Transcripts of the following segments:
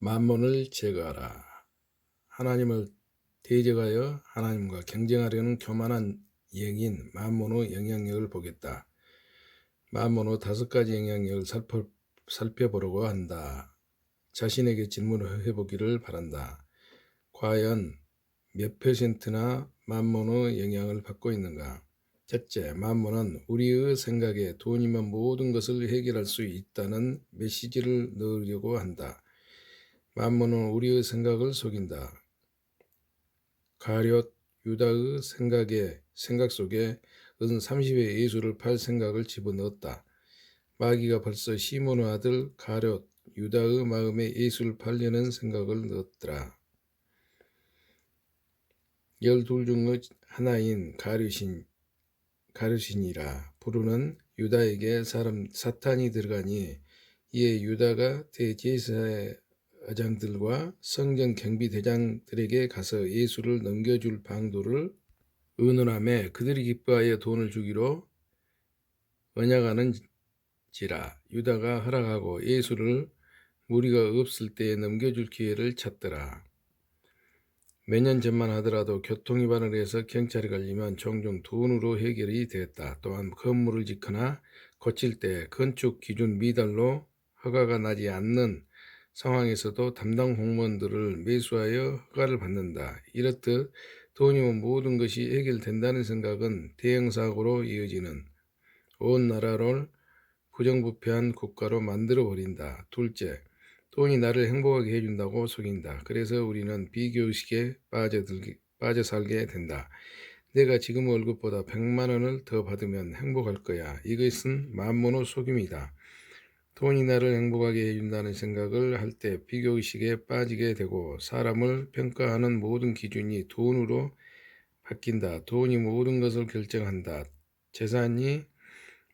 만몬을 제거하라. 하나님을 대적하여 하나님과 경쟁하려는 교만한 영인 만몬의 영향력을 보겠다. 만몬의 5가지 영향력을 살펴보려고 한다. 자신에게 질문을 해보기를 바란다. 과연 몇 %나 만몬의 영향을 받고 있는가? 첫째, 만몬은 우리의 생각에 돈이면 모든 것을 해결할 수 있다는 메시지를 넣으려고 한다. 만몬은 우리의 생각을 속인다. 가룟 유다의 생각 속에 은 30의 예수를 팔 생각을 집어넣었다. 마귀가 벌써 시몬의 아들 가룟 유다의 마음에 예수를 팔려는 생각을 넣었더라. 12 중의 하나인 가룟이라 부르는 유다에게 사탄이 들어가니 이에 유다가 대제사장들과 성전 경비대장들에게 가서 예수를 넘겨줄 방도를 의논하며 그들이 기뻐하여 돈을 주기로 언약하는지라. 유다가 허락하고 예수를 무리가 없을 때에 넘겨줄 기회를 찾더라. 몇 년 전만 하더라도 교통위반을 해서 경찰에 걸리면 종종 돈으로 해결이 되었다. 또한 건물을 짓거나 고칠 때 건축 기준 미달로 허가가 나지 않는 상황에서도 담당 공무원들을 매수하여 허가를 받는다. 이렇듯 돈이면 모든 것이 해결된다는 생각은 대형사고로 이어지는 온 나라를 부정부패한 국가로 만들어버린다. 둘째, 돈이 나를 행복하게 해준다고 속인다. 그래서 우리는 비교의식에 빠져 살게 된다. 내가 지금 월급보다 100만 원을 더 받으면 행복할 거야. 이것은 만몬의 속임이다. 돈이 나를 행복하게 해준다는 생각을 할 때 비교의식에 빠지게 되고 사람을 평가하는 모든 기준이 돈으로 바뀐다. 돈이 모든 것을 결정한다. 재산이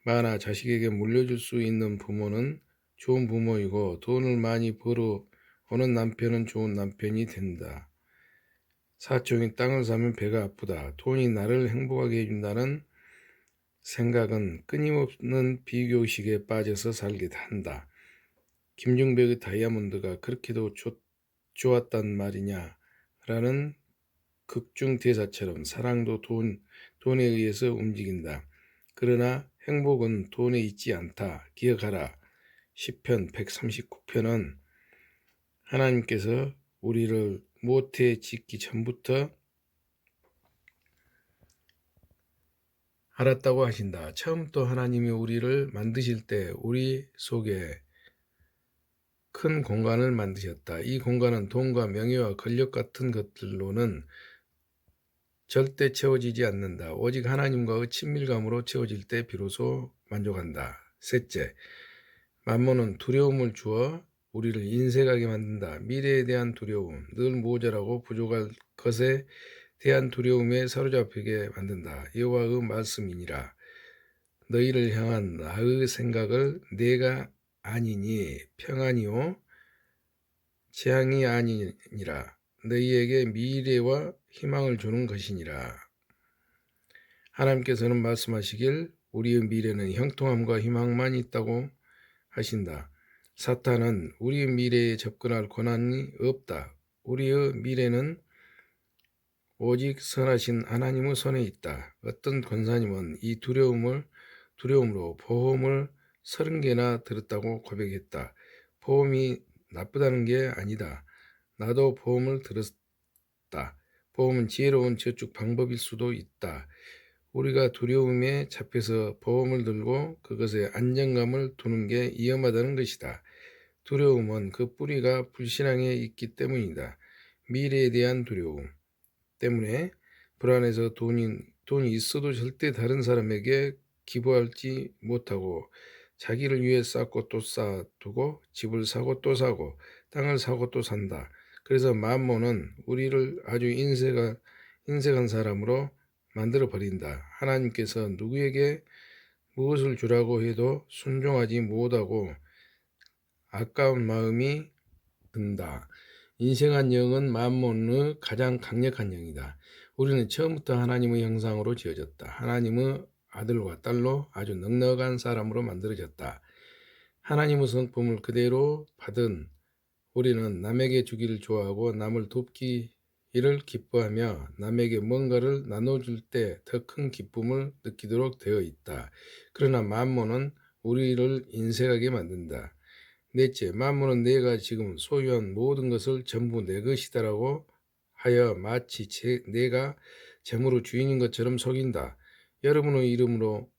많아 자식에게 물려줄 수 있는 부모는 좋은 부모이고 돈을 많이 벌어오는 남편은 좋은 남편이 된다. 사총이 땅을 사면 배가 아프다. 돈이 나를 행복하게 해준다는 생각은 끊임없는 비교의식에 빠져서 살게 한다. 김중백의 다이아몬드가 그렇게도 좋았단 말이냐 라는 극중 대사처럼 사랑도 돈에 의해서 움직인다. 그러나 행복은 돈에 있지 않다. 기억하라. 시편 139편은 하나님께서 우리를 모태 짓기 전부터 알았다고 하신다. 처음부터 하나님이 우리를 만드실 때 우리 속에 큰 공간을 만드셨다. 이 공간은 돈과 명예와 권력 같은 것들로는 절대 채워지지 않는다. 오직 하나님과의 친밀감으로 채워질 때 비로소 만족한다. 셋째, 만몬은 두려움을 주어 우리를 인색하게 만든다. 미래에 대한 두려움, 늘 모자라고 부족할 것에 대한 두려움에 사로잡히게 만든다. 여호와의 말씀이니라. 너희를 향한 나의 생각을 내가 아니니 평안이요 재앙이 아니니라. 너희에게 미래와 희망을 주는 것이니라. 하나님께서는 말씀하시길 우리의 미래는 형통함과 희망만 있다고 하신다. 사탄은 우리의 미래에 접근할 권한이 없다. 우리의 미래는 오직 선하신 하나님의 손에 있다. 어떤 권사님은 이 두려움으로 보험을 30개나 들었다고 고백했다. 보험이 나쁘다는 게 아니다. 나도 보험을 들었다. 보험은 지혜로운 저축 방법일 수도 있다. 우리가 두려움에 잡혀서 보험을 들고 그것에 안정감을 두는 게 위험하다는 것이다. 두려움은 그 뿌리가 불신앙에 있기 때문이다. 미래에 대한 두려움 때문에 불안해서 돈이 있어도 절대 다른 사람에게 기부하지 못하고 자기를 위해 쌓고 또 쌓아두고 집을 사고 또 사고 땅을 사고 또 산다. 그래서 만몬은 우리를 아주 인색한 사람으로 만들어 버린다. 하나님께서 누구에게 무엇을 주라고 해도 순종하지 못하고 아까운 마음이 든다. 인생한 영은 만몬의 가장 강력한 영이다. 우리는 처음부터 하나님의 형상으로 지어졌다. 하나님의 아들과 딸로 아주 넉넉한 사람으로 만들어졌다. 하나님의 성품을 그대로 받은 우리는 남에게 주기를 좋아하고 남을 돕기를 기뻐하며 남에게 뭔가를 나눠줄 때 더 큰 기쁨을 느끼도록 되어 있다. 그러나 만몬은 우리를 인색하게 만든다. 넷째, 만몬은 내가 지금 소유한 모든 것을 전부 내 것이다라고 하여 마치 내가 재물의 주인인 것처럼 속인다. 여러분의 이름으로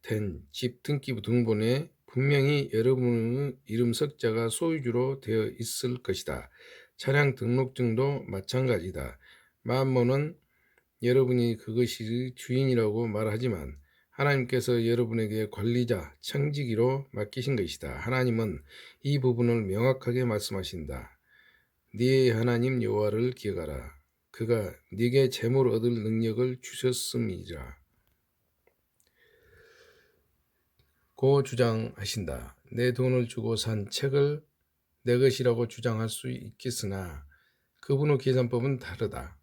된 집 등기 등본에 분명히 여러분의 이름 석자가 소유주로 되어 있을 것이다. 차량 등록증도 마찬가지다. 만몬은 여러분이 그것이 주인이라고 말하지만 하나님께서 여러분에게 관리자, 청지기로 맡기신 것이다. 하나님은 이 부분을 명확하게 말씀하신다. 네 하나님 여호와를 기억하라. 그가 네게 재물 얻을 능력을 주셨음이라. 고 주장하신다. 내 돈을 주고 산 책을 내 것이라고 주장할 수 있겠으나 그분의 계산법은 다르다.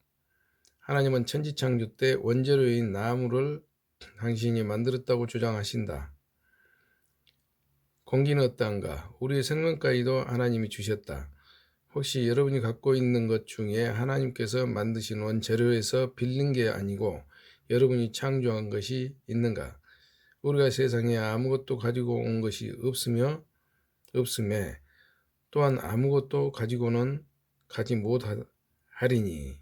하나님은 천지창조 때 원재료인 나무를 당신이 만들었다고 주장하신다. 공기는 어떠한가? 우리의 생명까지도 하나님이 주셨다. 혹시 여러분이 갖고 있는 것 중에 하나님께서 만드신 원재료에서 빌린 게 아니고 여러분이 창조한 것이 있는가? 우리가 세상에 아무것도 가지고 온 것이 없음에 또한 아무것도 가지고는 가지 못하리니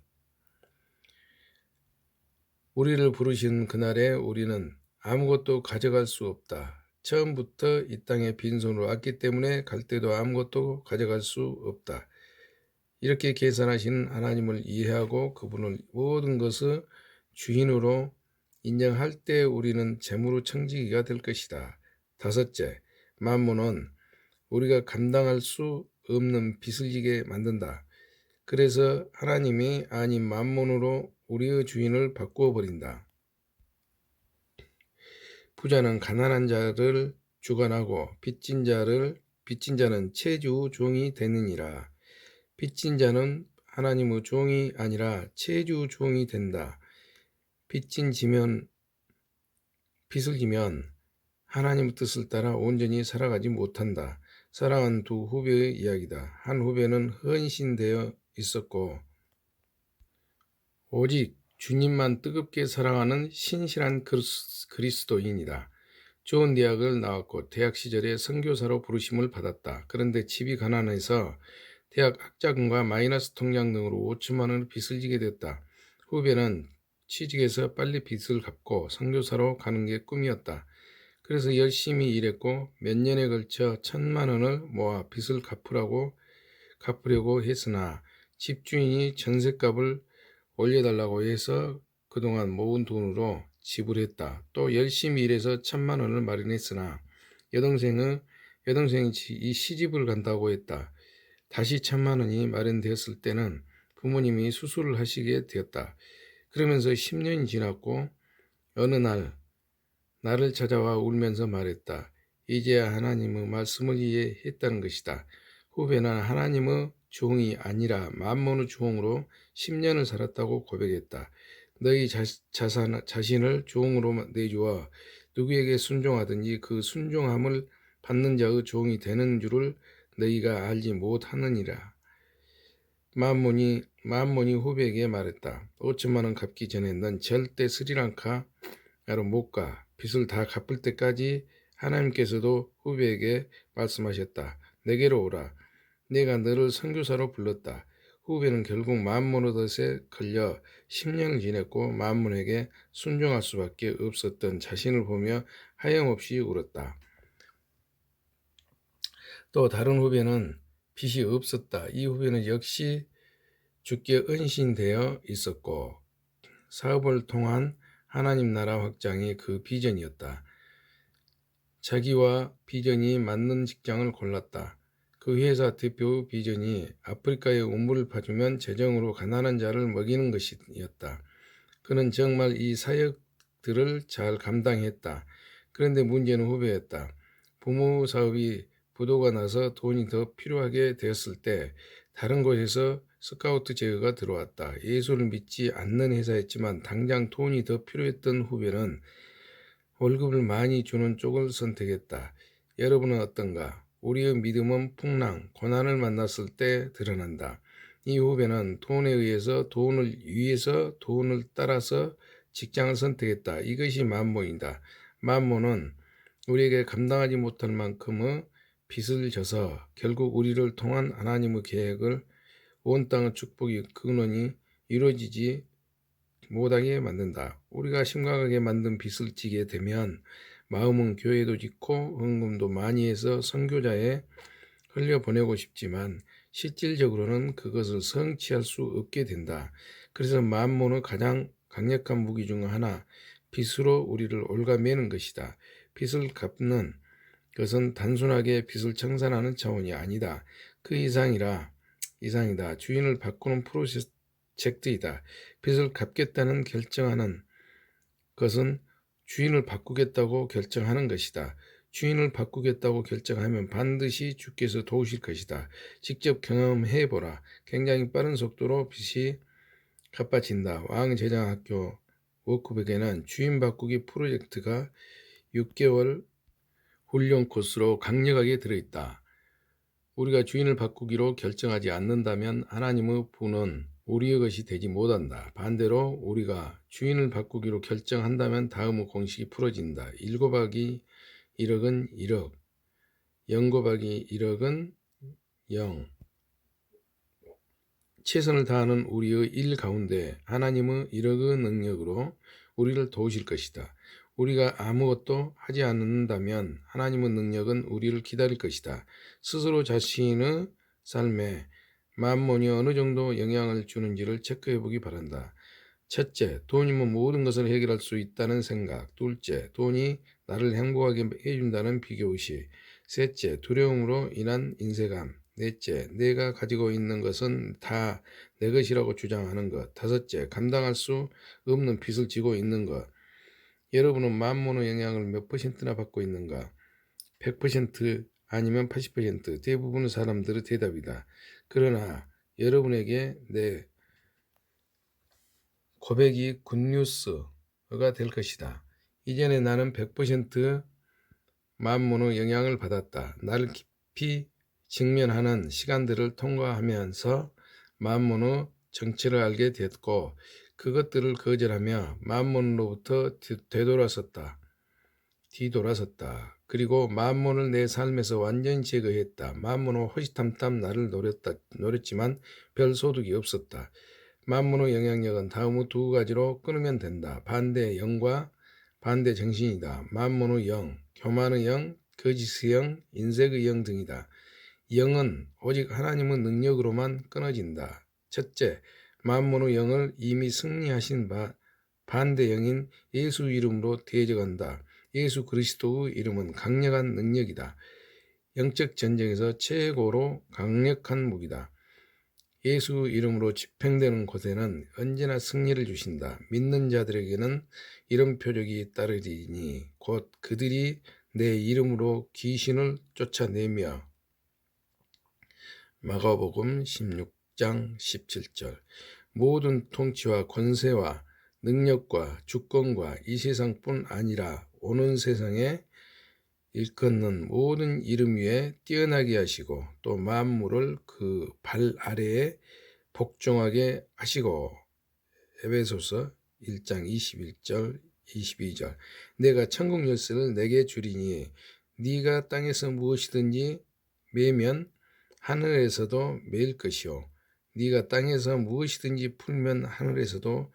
우리를 부르신 그날에 우리는 아무것도 가져갈 수 없다. 처음부터 이 땅에 빈손으로 왔기 때문에 갈 때도 아무것도 가져갈 수 없다. 이렇게 계산하시는 하나님을 이해하고 그분을 모든 것을 주인으로 인정할 때 우리는 재물의 청지기가 될 것이다. 다섯째, 만몬은 우리가 감당할 수 없는 빚을 지게 만든다. 그래서 하나님이 아닌 만몬으로 우리의 주인을 바꾸어 버린다. 부자는 가난한 자를 주관하고 빚진 자는 채주 종이 되느니라. 빚진 자는 하나님의 종이 아니라 채주 종이 된다. 빚을 지면 하나님의 뜻을 따라 온전히 살아가지 못한다. 살아간 두 후배의 이야기다. 한 후배는 헌신되어 있었고 오직 주님만 뜨겁게 사랑하는 신실한 그리스도인이다. 좋은 대학을 나왔고 대학 시절에 선교사로 부르심을 받았다. 그런데 집이 가난해서 대학 학자금과 마이너스 통장 등으로 5천만 원을 빚을 지게 됐다. 후배는 취직해서 빨리 빚을 갚고 선교사로 가는 게 꿈이었다. 그래서 열심히 일했고 몇 년에 걸쳐 1,000만 원을 모아 빚을 갚으려고 했으나 집주인이 전셋값을 올려달라고 해서 그동안 모은 돈으로 지불했다. 또 열심히 일해서 1,000만 원을 마련했으나 여동생이 이 시집을 간다고 했다. 다시 1,000만 원이 마련되었을 때는 부모님이 수술을 하시게 되었다. 그러면서 10년이 지났고 어느 날 나를 찾아와 울면서 말했다. 이제야 하나님의 말씀을 이해했다는 것이다. 후배는 하나님의 종이 아니라 만몬의 종으로 10년을 살았다고 고백했다. 너희 자신을 종으로 내주어 누구에게 순종하든지 그 순종함을 받는 자의 종이 되는 줄을 너희가 알지 못하느니라. 만몬이 후배에게 말했다. 5천만 원 갚기 전에 넌 절대 스리랑카로 못 가. 빚을 다 갚을 때까지 하나님께서도 후배에게 말씀하셨다. 내게로 오라. 내가 너를 선교사로 불렀다. 후배는 결국 만몬의 덫에 걸려 10년을 지냈고 만몬에게 순종할 수밖에 없었던 자신을 보며 하염없이 울었다. 또 다른 후배는 빚이 없었다. 이 후배는 역시 주께 헌신되어 있었고 사업을 통한 하나님 나라 확장이 그 비전이었다. 자기와 비전이 맞는 직장을 골랐다. 그 회사 대표 비전이 아프리카에 우물을 파주면 재정으로 가난한 자를 먹이는 것이었다. 그는 정말 이 사역들을 잘 감당했다. 그런데 문제는 후배였다. 부모 사업이 부도가 나서 돈이 더 필요하게 되었을 때 다른 곳에서 스카우트 제의가 들어왔다. 예수를 믿지 않는 회사였지만 당장 돈이 더 필요했던 후배는 월급을 많이 주는 쪽을 선택했다. 여러분은 어떤가? 우리의 믿음은 풍랑, 고난을 만났을 때 드러난다. 이 후배는 돈에 의해서 돈을 위해서 돈을 따라서 직장을 선택했다. 이것이 만몬이다. 만몬은 우리에게 감당하지 못할 만큼의 빚을 져서 결국 우리를 통한 하나님의 계획을 온 땅의 축복의 근원이 이루어지지 못하게 만든다. 우리가 심각하게 만든 빚을 지게 되면 마음은 교회도 짓고 헌금도 많이 해서 선교자에 흘려보내고 싶지만 실질적으로는 그것을 성취할 수 없게 된다. 그래서 만몬의 가장 강력한 무기 중 하나, 빚으로 우리를 올가매는 것이다. 빚을 갚는 것은 단순하게 빚을 청산하는 차원이 아니다. 그 이상이다. 주인을 바꾸는 프로젝트이다. 빚을 갚겠다는 결정하는 것은 주인을 바꾸겠다고 결정하는 것이다. 주인을 바꾸겠다고 결정하면 반드시 주께서 도우실 것이다. 직접 경험해보라. 굉장히 빠른 속도로 빚이 갚아진다. 왕제장학교 워크북에는 주인 바꾸기 프로젝트가 6개월 훈련 코스로 강력하게 들어있다. 우리가 주인을 바꾸기로 결정하지 않는다면 하나님의 분은 우리의 것이 되지 못한다. 반대로 우리가 주인을 바꾸기로 결정한다면 다음의 공식이 풀어진다. 1 곱하기 1억은 1억, 0 곱하기 1억은 0. 최선을 다하는 우리의 일 가운데 하나님의 1억의 능력으로 우리를 도우실 것이다. 우리가 아무것도 하지 않는다면 하나님의 능력은 우리를 기다릴 것이다. 스스로 자신의 삶에 만몬이 어느 정도 영향을 주는지를 체크해 보기 바란다. 첫째, 돈이면 모든 것을 해결할 수 있다는 생각. 둘째, 돈이 나를 행복하게 해준다는 비교의식. 셋째, 두려움으로 인한 인색감. 넷째, 내가 가지고 있는 것은 다 내 것이라고 주장하는 것. 다섯째, 감당할 수 없는 빚을 지고 있는 것. 여러분은 만몬의 영향을 몇 퍼센트나 받고 있는가? 100% 아니면 80%. 대부분의 사람들의 대답이다. 그러나 여러분에게 내 고백이 굿뉴스가 될 것이다. 이전에 나는 100% 만몬의 영향을 받았다. 나를 깊이 직면하는 시간들을 통과하면서 만몬의 정체를 알게 됐고 그것들을 거절하며 만몬으로부터 뒤돌아섰다. 그리고 만몬을 내 삶에서 완전히 제거했다. 만몬은 호시탐탐 나를 노렸지만 별 소득이 없었다. 만몬의 영향력은 다음의 두 가지로 끊으면 된다. 반대 영과 반대 정신이다. 만몬의 영, 교만의 영, 거짓의 영, 인색의 영 등이다. 영은 오직 하나님의 능력으로만 끊어진다. 첫째, 만몬의 영을 이미 승리하신 반대 영인 예수 이름으로 대적한다. 예수 그리스도의 이름은 강력한 능력이다. 영적 전쟁에서 최고로 강력한 무기다. 예수 이름으로 집행되는 곳에는 언제나 승리를 주신다. 믿는 자들에게는 이런 표적이 따르리니 곧 그들이 내 이름으로 귀신을 쫓아내며 마가복음 16장 17절 모든 통치와 권세와 능력과 주권과 이 세상뿐 아니라 오는 세상에 일컫는 모든 이름 위에 뛰어나게 하시고 또 만물을 그 발 아래에 복종하게 하시고 에베소서 1장 21절 22절 내가 천국 열쇠를 내게 주리니 네가 땅에서 무엇이든지 매면 하늘에서도 매일 것이요 네가 땅에서 무엇이든지 풀면 하늘에서도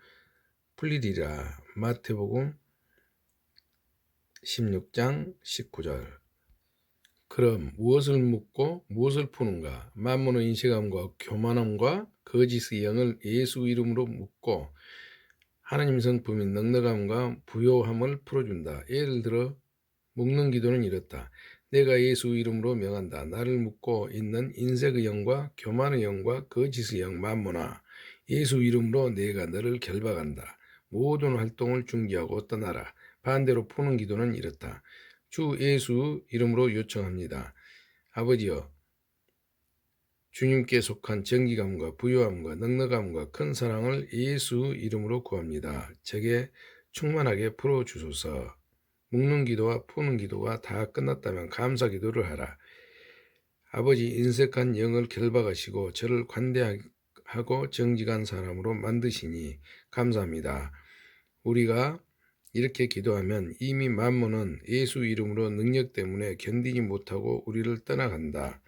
풀리리라. 마태복음 16장 19절 그럼 무엇을 묻고 무엇을 푸는가? 만몬의 인색함과 교만함과 거짓의 영을 예수 이름으로 묻고 하나님 성품인 넉넉함과 부요함을 풀어준다. 예를 들어 묶는 기도는 이렇다. 내가 예수 이름으로 명한다. 나를 묶고 있는 인색의 영과 교만의 영과 거짓의 영 만몬아 예수 이름으로 내가 너를 결박한다. 모든 활동을 중지하고 떠나라. 반대로 푸는 기도는 이렇다. 주 예수 이름으로 요청합니다. 아버지여, 주님께 속한 정직함과 부요함과 넉넉함과 큰 사랑을 예수 이름으로 구합니다. 제게 충만하게 풀어주소서. 묶는 기도와 푸는 기도가 다 끝났다면 감사 기도를 하라. 아버지 인색한 영을 결박하시고 저를 관대하고 정직한 사람으로 만드시니 감사합니다. 우리가 이렇게 기도하면 이미 만몬은 예수 이름으로 능력 때문에 견디지 못하고 우리를 떠나간다.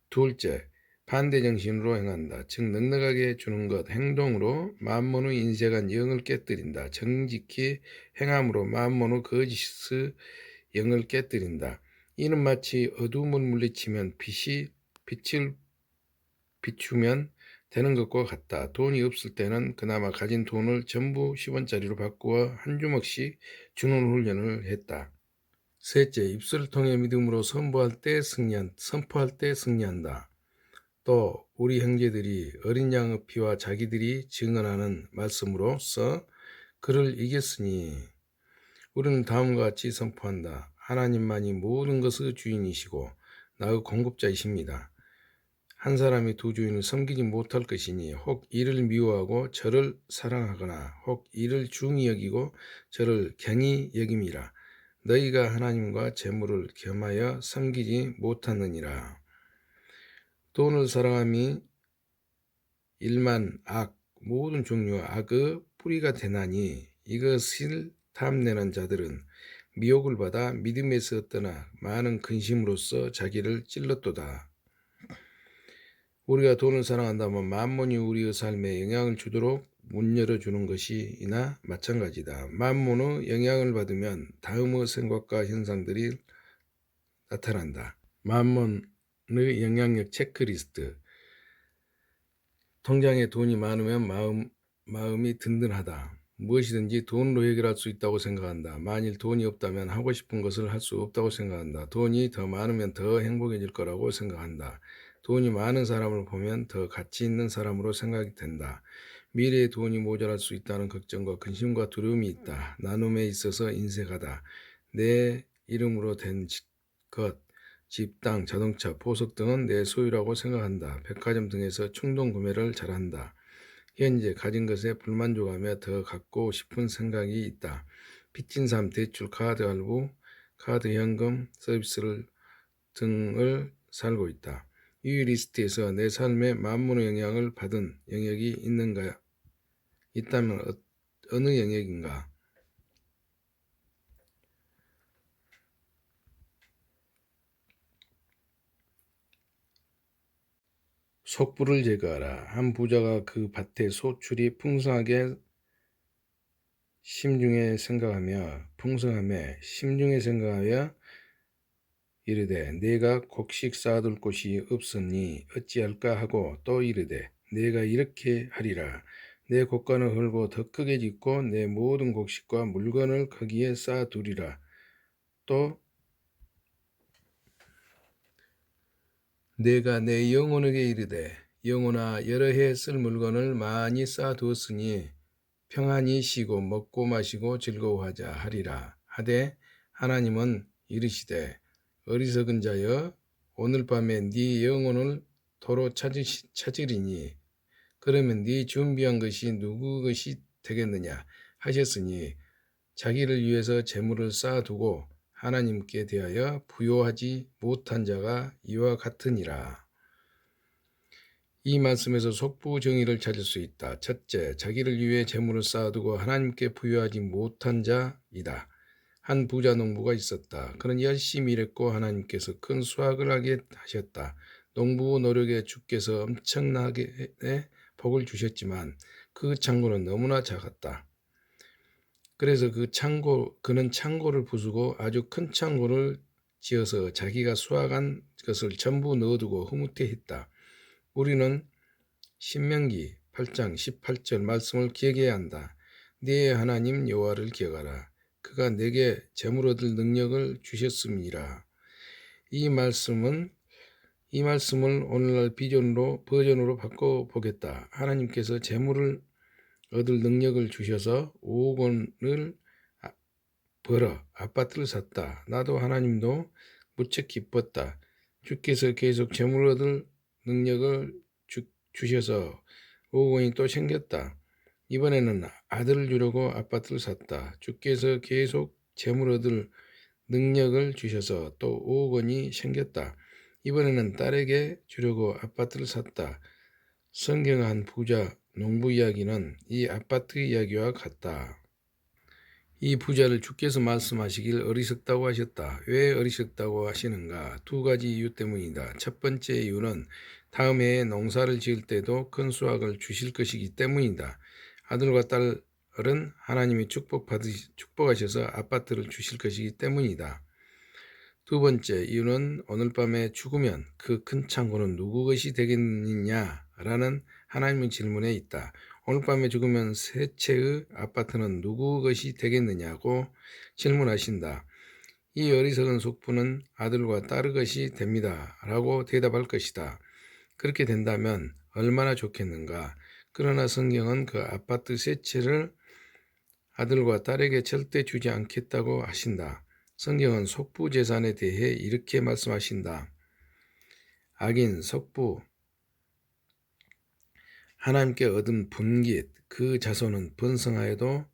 둘째, 반대 정신으로 행한다. 즉 넉넉하게 주는 것, 행동으로 만몬의 인색한 영을 깨뜨린다. 정직히 행함으로 만몬의 거짓의 영을 깨뜨린다. 이는 마치 어둠을 물리치면 빛을 비추면 되는 것과 같다. 돈이 없을 때는 그나마 가진 돈을 전부 10원짜리로 바꾸어 한 주먹씩 주는 훈련을 했다. 셋째, 입술을 통해 믿음으로 선포할 때 승리한다. 또 우리 형제들이 어린 양의 피와 자기들이 증언하는 말씀으로써 그를 이겼으니 우리는 다음과 같이 선포한다. 하나님만이 모든 것의 주인이시고 나의 공급자이십니다. 한 사람이 두 주인을 섬기지 못할 것이니 혹 이를 미워하고 저를 사랑하거나 혹 이를 중히 여기고 저를 경히 여김이라. 너희가 하나님과 재물을 겸하여 섬기지 못하느니라. 돈을 사랑함이 일만 모든 종류의 악의 뿌리가 되나니 이것을 탐내는 자들은 미혹을 받아 믿음에서 떠나 많은 근심으로써 자기를 찔렀도다. 우리가 돈을 사랑한다면 만몬이 우리의 삶에 영향을 주도록 문 열어주는 것이나 마찬가지다. 만몬의 영향을 받으면 다음의 생각과 현상들이 나타난다. 만몬의 영향력 체크리스트. 통장에 돈이 많으면 마음이 든든하다. 무엇이든지 돈으로 해결할 수 있다고 생각한다. 만일 돈이 없다면 하고 싶은 것을 할 수 없다고 생각한다. 돈이 더 많으면 더 행복해질 거라고 생각한다. 돈이 많은 사람을 보면 더 가치 있는 사람으로 생각이 된다. 미래에 돈이 모자랄 수 있다는 걱정과 근심과 두려움이 있다. 나눔에 있어서 인색하다. 내 이름으로 된 것, 집, 땅, 자동차, 보석 등은 내 소유라고 생각한다. 백화점 등에서 충동 구매를 잘한다. 현재 가진 것에 불만족하며 더 갖고 싶은 생각이 있다. 빚진 삶, 대출, 카드 할부, 카드 현금 서비스를 등을 살고 있다. 이 리스트에서 내 삶에 만문의 영향을 받은 영역이 있는가? 있다면 어느 영역인가? 속부를 제거하라. 한 부자가 그 밭의 소출이 풍성하게 심중에 생각하며 이르되 내가 곡식 쌓아둘 곳이 없으니 어찌할까 하고 또 이르되 내가 이렇게 하리라. 내 곡간을 헐고 더 크게 짓고 내 모든 곡식과 물건을 거기에 쌓아두리라. 또 내가 내 영혼에게 이르되 영혼아 여러 해 쓸 물건을 많이 쌓아두었으니 평안히 쉬고 먹고 마시고 즐거워하자 하리라. 하되 하나님은 이르시되 어리석은 자여 오늘 밤에 네 영혼을 도로 찾으리니 그러면 네 준비한 것이 누구 것이 되겠느냐 하셨으니 자기를 위해서 재물을 쌓아두고 하나님께 대하여 부요하지 못한 자가 이와 같으니라. 이 말씀에서 속부 정의를 찾을 수 있다. 첫째, 자기를 위해 재물을 쌓아두고 하나님께 부여하지 못한 자이다. 한 부자 농부가 있었다. 그는 열심히 일했고 하나님께서 큰 수확을 하게 하셨다. 농부 노력에 주께서 엄청나게 복을 주셨지만 그 창고는 너무나 작았다. 그래서 그는 창고를 부수고 아주 큰 창고를 지어서 자기가 수확한 것을 전부 넣어두고 흐뭇해했다. 우리는 신명기 8장 18절 말씀을 기억해야 한다. 네 하나님 여호와를 기억하라. 그가 내게 재물 얻을 능력을 주셨음이라. 이 말씀을 오늘날 버전으로 바꿔보겠다. 하나님께서 재물을 얻을 능력을 주셔서 5억 원을 벌어 아파트를 샀다. 나도 하나님도 무척 기뻤다. 주께서 계속 재물 얻을 능력을 주셔서 5억 원이 또 생겼다. 이번에는 아들을 주려고 아파트를 샀다. 주께서 계속 재물 얻을 능력을 주셔서 또 5억 원이 생겼다. 이번에는 딸에게 주려고 아파트를 샀다. 성경 한 부자 농부 이야기는 이 아파트 이야기와 같다. 이 부자를 주께서 말씀하시길 어리석다고 하셨다. 왜 어리석다고 하시는가? 두 가지 이유 때문이다. 첫 번째 이유는 다음 해에 농사를 지을 때도 큰 수확을 주실 것이기 때문이다. 아들과 딸은 하나님이 축복하셔서 아파트를 주실 것이기 때문이다. 두 번째 이유는 오늘 밤에 죽으면 그 큰 창고는 누구 것이 되겠느냐라는 하나님의 질문에 있다. 오늘 밤에 죽으면 세 채의 아파트는 누구 것이 되겠느냐고 질문하신다. 이 어리석은 속부는 아들과 딸의 것이 됩니다. 라고 대답할 것이다. 그렇게 된다면 얼마나 좋겠는가. 그러나 성경은 그 아파트 세 채를 아들과 딸에게 절대 주지 않겠다고 하신다. 성경은 속부 재산에 대해 이렇게 말씀하신다. 악인 속부 하나님께 얻은 분깃 그 자손은 번성하여도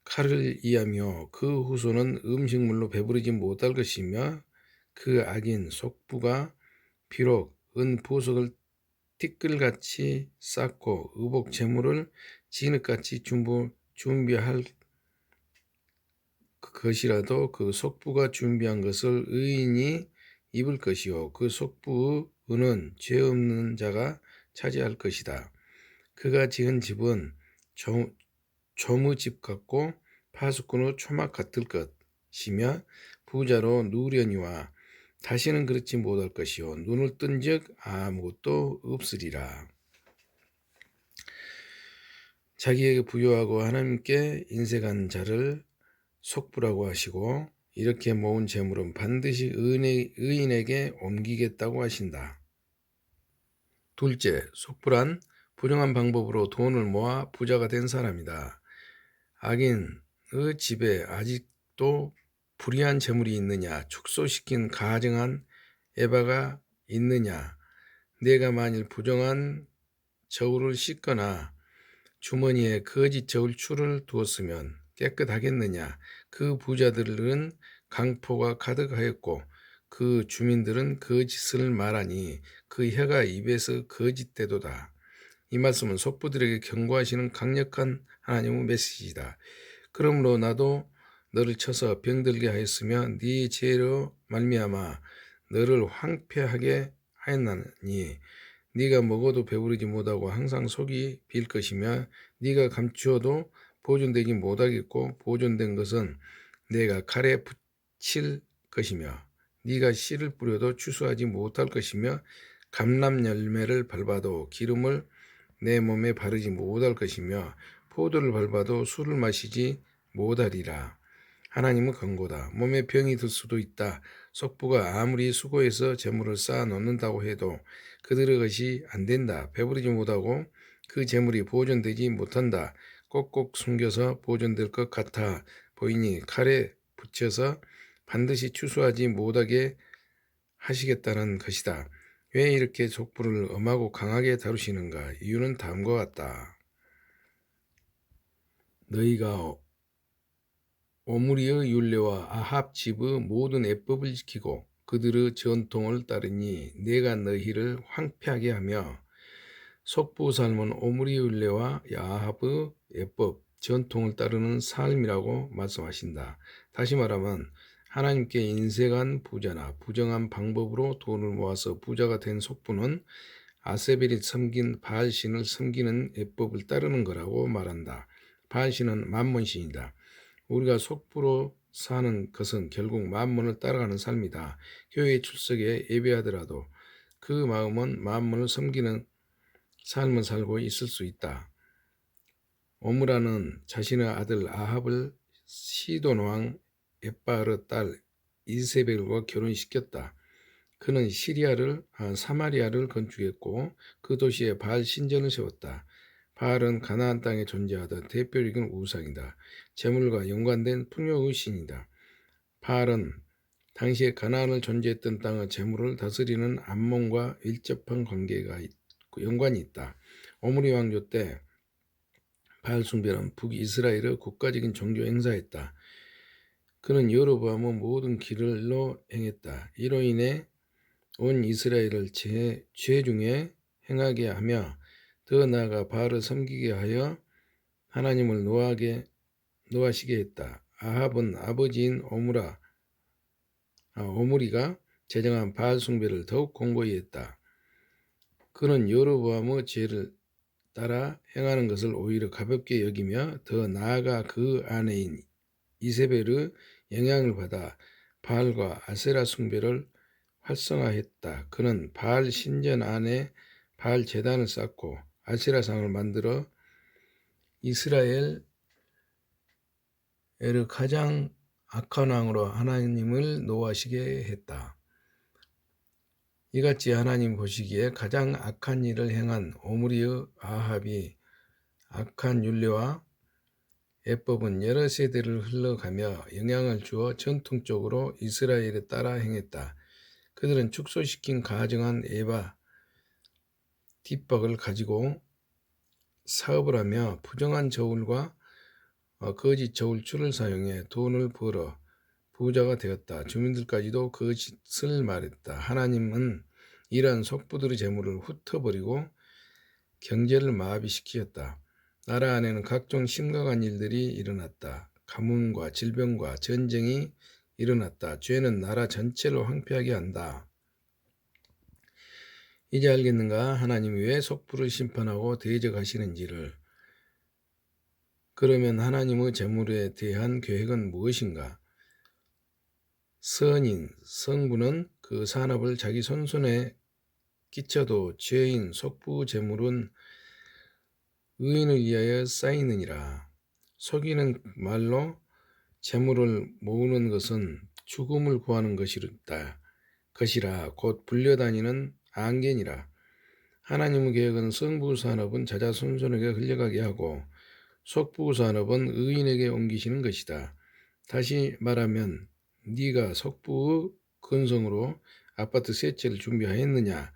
칼을 이하며 그 후손은 음식물로 배부르지 못할 것이며 그 악인 속부가 비록 은 보석을 티끌같이 쌓고 의복 재물을 진흙같이 준비할 것이라도 그 속부가 준비한 것을 의인이 입을 것이요 그 속부의 은은 죄 없는 자가 차지할 것이다. 그가 지은 집은 조무집 같고 파수꾼의 초막 같을 것이며 부자로 누려니와 다시는 그렇지 못할 것이요 눈을 뜬즉 아무것도 없으리라. 자기에게 부여하고 하나님께 인색한 자를 속부라고 하시고 이렇게 모은 재물은 반드시 의인에게 옮기겠다고 하신다. 둘째, 속부란 부정한 방법으로 돈을 모아 부자가 된 사람이다. 악인의 집에 아직도 불의한 재물이 있느냐, 축소시킨 가증한 에바가 있느냐, 내가 만일 부정한 저울을 씻거나 주머니에 거짓 저울추를 두었으면 깨끗하겠느냐. 그 부자들은 강포가 가득하였고 그 주민들은 거짓을 말하니 그 혀가 입에서 거짓되도다. 이 말씀은 속부들에게 경고하시는 강력한 하나님의 메시지다. 그러므로 나도 너를 쳐서 병들게 하였으며 네 죄로 말미암아 너를 황폐하게 하였나니 네가 먹어도 배부르지 못하고 항상 속이 빌 것이며 네가 감추어도 보존되지 못하겠고 보존된 것은 내가 칼에 붙일 것이며 네가 씨를 뿌려도 추수하지 못할 것이며 감람 열매를 밟아도 기름을 내 몸에 바르지 못할 것이며 포도를 밟아도 술을 마시지 못하리라. 하나님은 권고다. 몸에 병이 들 수도 있다. 속부가 아무리 수고해서 재물을 쌓아 놓는다고 해도 그들의 것이 안 된다. 배부르지 못하고 그 재물이 보존되지 못한다. 꼭꼭 숨겨서 보존될 것 같아 보이니 칼에 붙여서 반드시 추수하지 못하게 하시겠다는 것이다. 왜 이렇게 속부를 엄하고 강하게 다루시는가? 이유는 다음과 같다. 너희가 오므리의 율례와 아합 집의 모든 예법을 지키고 그들의 전통을 따르니 내가 너희를 황폐하게 하며 속부 삶은 오므리 율례와 아합의 예법, 전통을 따르는 삶이라고 말씀하신다. 다시 말하면 하나님께 인색한 부자나 부정한 방법으로 돈을 모아서 부자가 된 속부는 아세벨이 섬긴 바알신을 섬기는 예법을 따르는 거라고 말한다. 바알신은 만몬신이다. 우리가 속부로 사는 것은 결국 만몬을 따라가는 삶이다. 교회에 출석해 예배하더라도 그 마음은 만몬을 섬기는 삶을 살고 있을 수 있다. 오므라는 자신의 아들 아합을 시돈 왕 엣바알의 딸 이세벨과 결혼시켰다. 그는 사마리아를 건축했고 그 도시에 바알 신전을 세웠다. 바알은 가나안 땅에 존재하던 대표적인 우상이다. 재물과 연관된 풍요의 신이다. 바알은 당시에 가나안을 존재했던 땅의 재물을 다스리는 암몬과 밀접한 연관이 있다. 오므리 왕조 때 바알 숭배는 북이스라엘의 국가적인 종교 행사였다. 그는 여로보암의 모든 길로 행했다. 이로 인해 온 이스라엘을 죄 중에 행하게 하며 더 나아가 바알을 섬기게 하여 하나님을 노하시게 했다. 아합은 아버지인 오므리가 제정한 바알 숭배를 더욱 공고히 했다. 그는 여로보암의 죄를 따라 행하는 것을 오히려 가볍게 여기며 더 나아가 그 아내인 이세벨의 영향을 받아 바알과 아세라 숭배를 활성화했다. 그는 바알 신전 안에 바알 제단을 쌓고 아세라상을 만들어 이스라엘의 가장 악한 왕으로 하나님을 노하시게 했다. 이같이 하나님 보시기에 가장 악한 일을 행한 오므리의 아합이 악한 율례와 예법은 여러 세대를 흘러가며 영향을 주어 전통적으로 이스라엘에 따라 행했다. 그들은 축소시킨 가증한 에바 뒷박을 가지고 사업을 하며 부정한 저울과 거짓 저울줄을 사용해 돈을 벌어 부자가 되었다. 주민들까지도 거짓을 말했다. 하나님은 이러한 속부들의 재물을 훑어버리고 경제를 마비시켰다. 나라 안에는 각종 심각한 일들이 일어났다. 가뭄과 질병과 전쟁이 일어났다. 죄는 나라 전체를 황폐하게 한다. 이제 알겠는가? 하나님이 왜 속부를 심판하고 대적하시는지를. 그러면 하나님의 재물에 대한 계획은 무엇인가? 성부는 그 산업을 자기 손손에 끼쳐도 죄인 속부 재물은 의인을 위하여 쌓이느니라. 속이는 말로 재물을 모으는 것은 죽음을 구하는 것이라 곧 불려다니는 안개니라. 하나님의 계획은 성부 산업은 자자손손에게 흘러가게 하고 속부 산업은 의인에게 옮기시는 것이다. 다시 말하면 네가 속부의 근성으로 아파트 세 채를 준비하였느냐?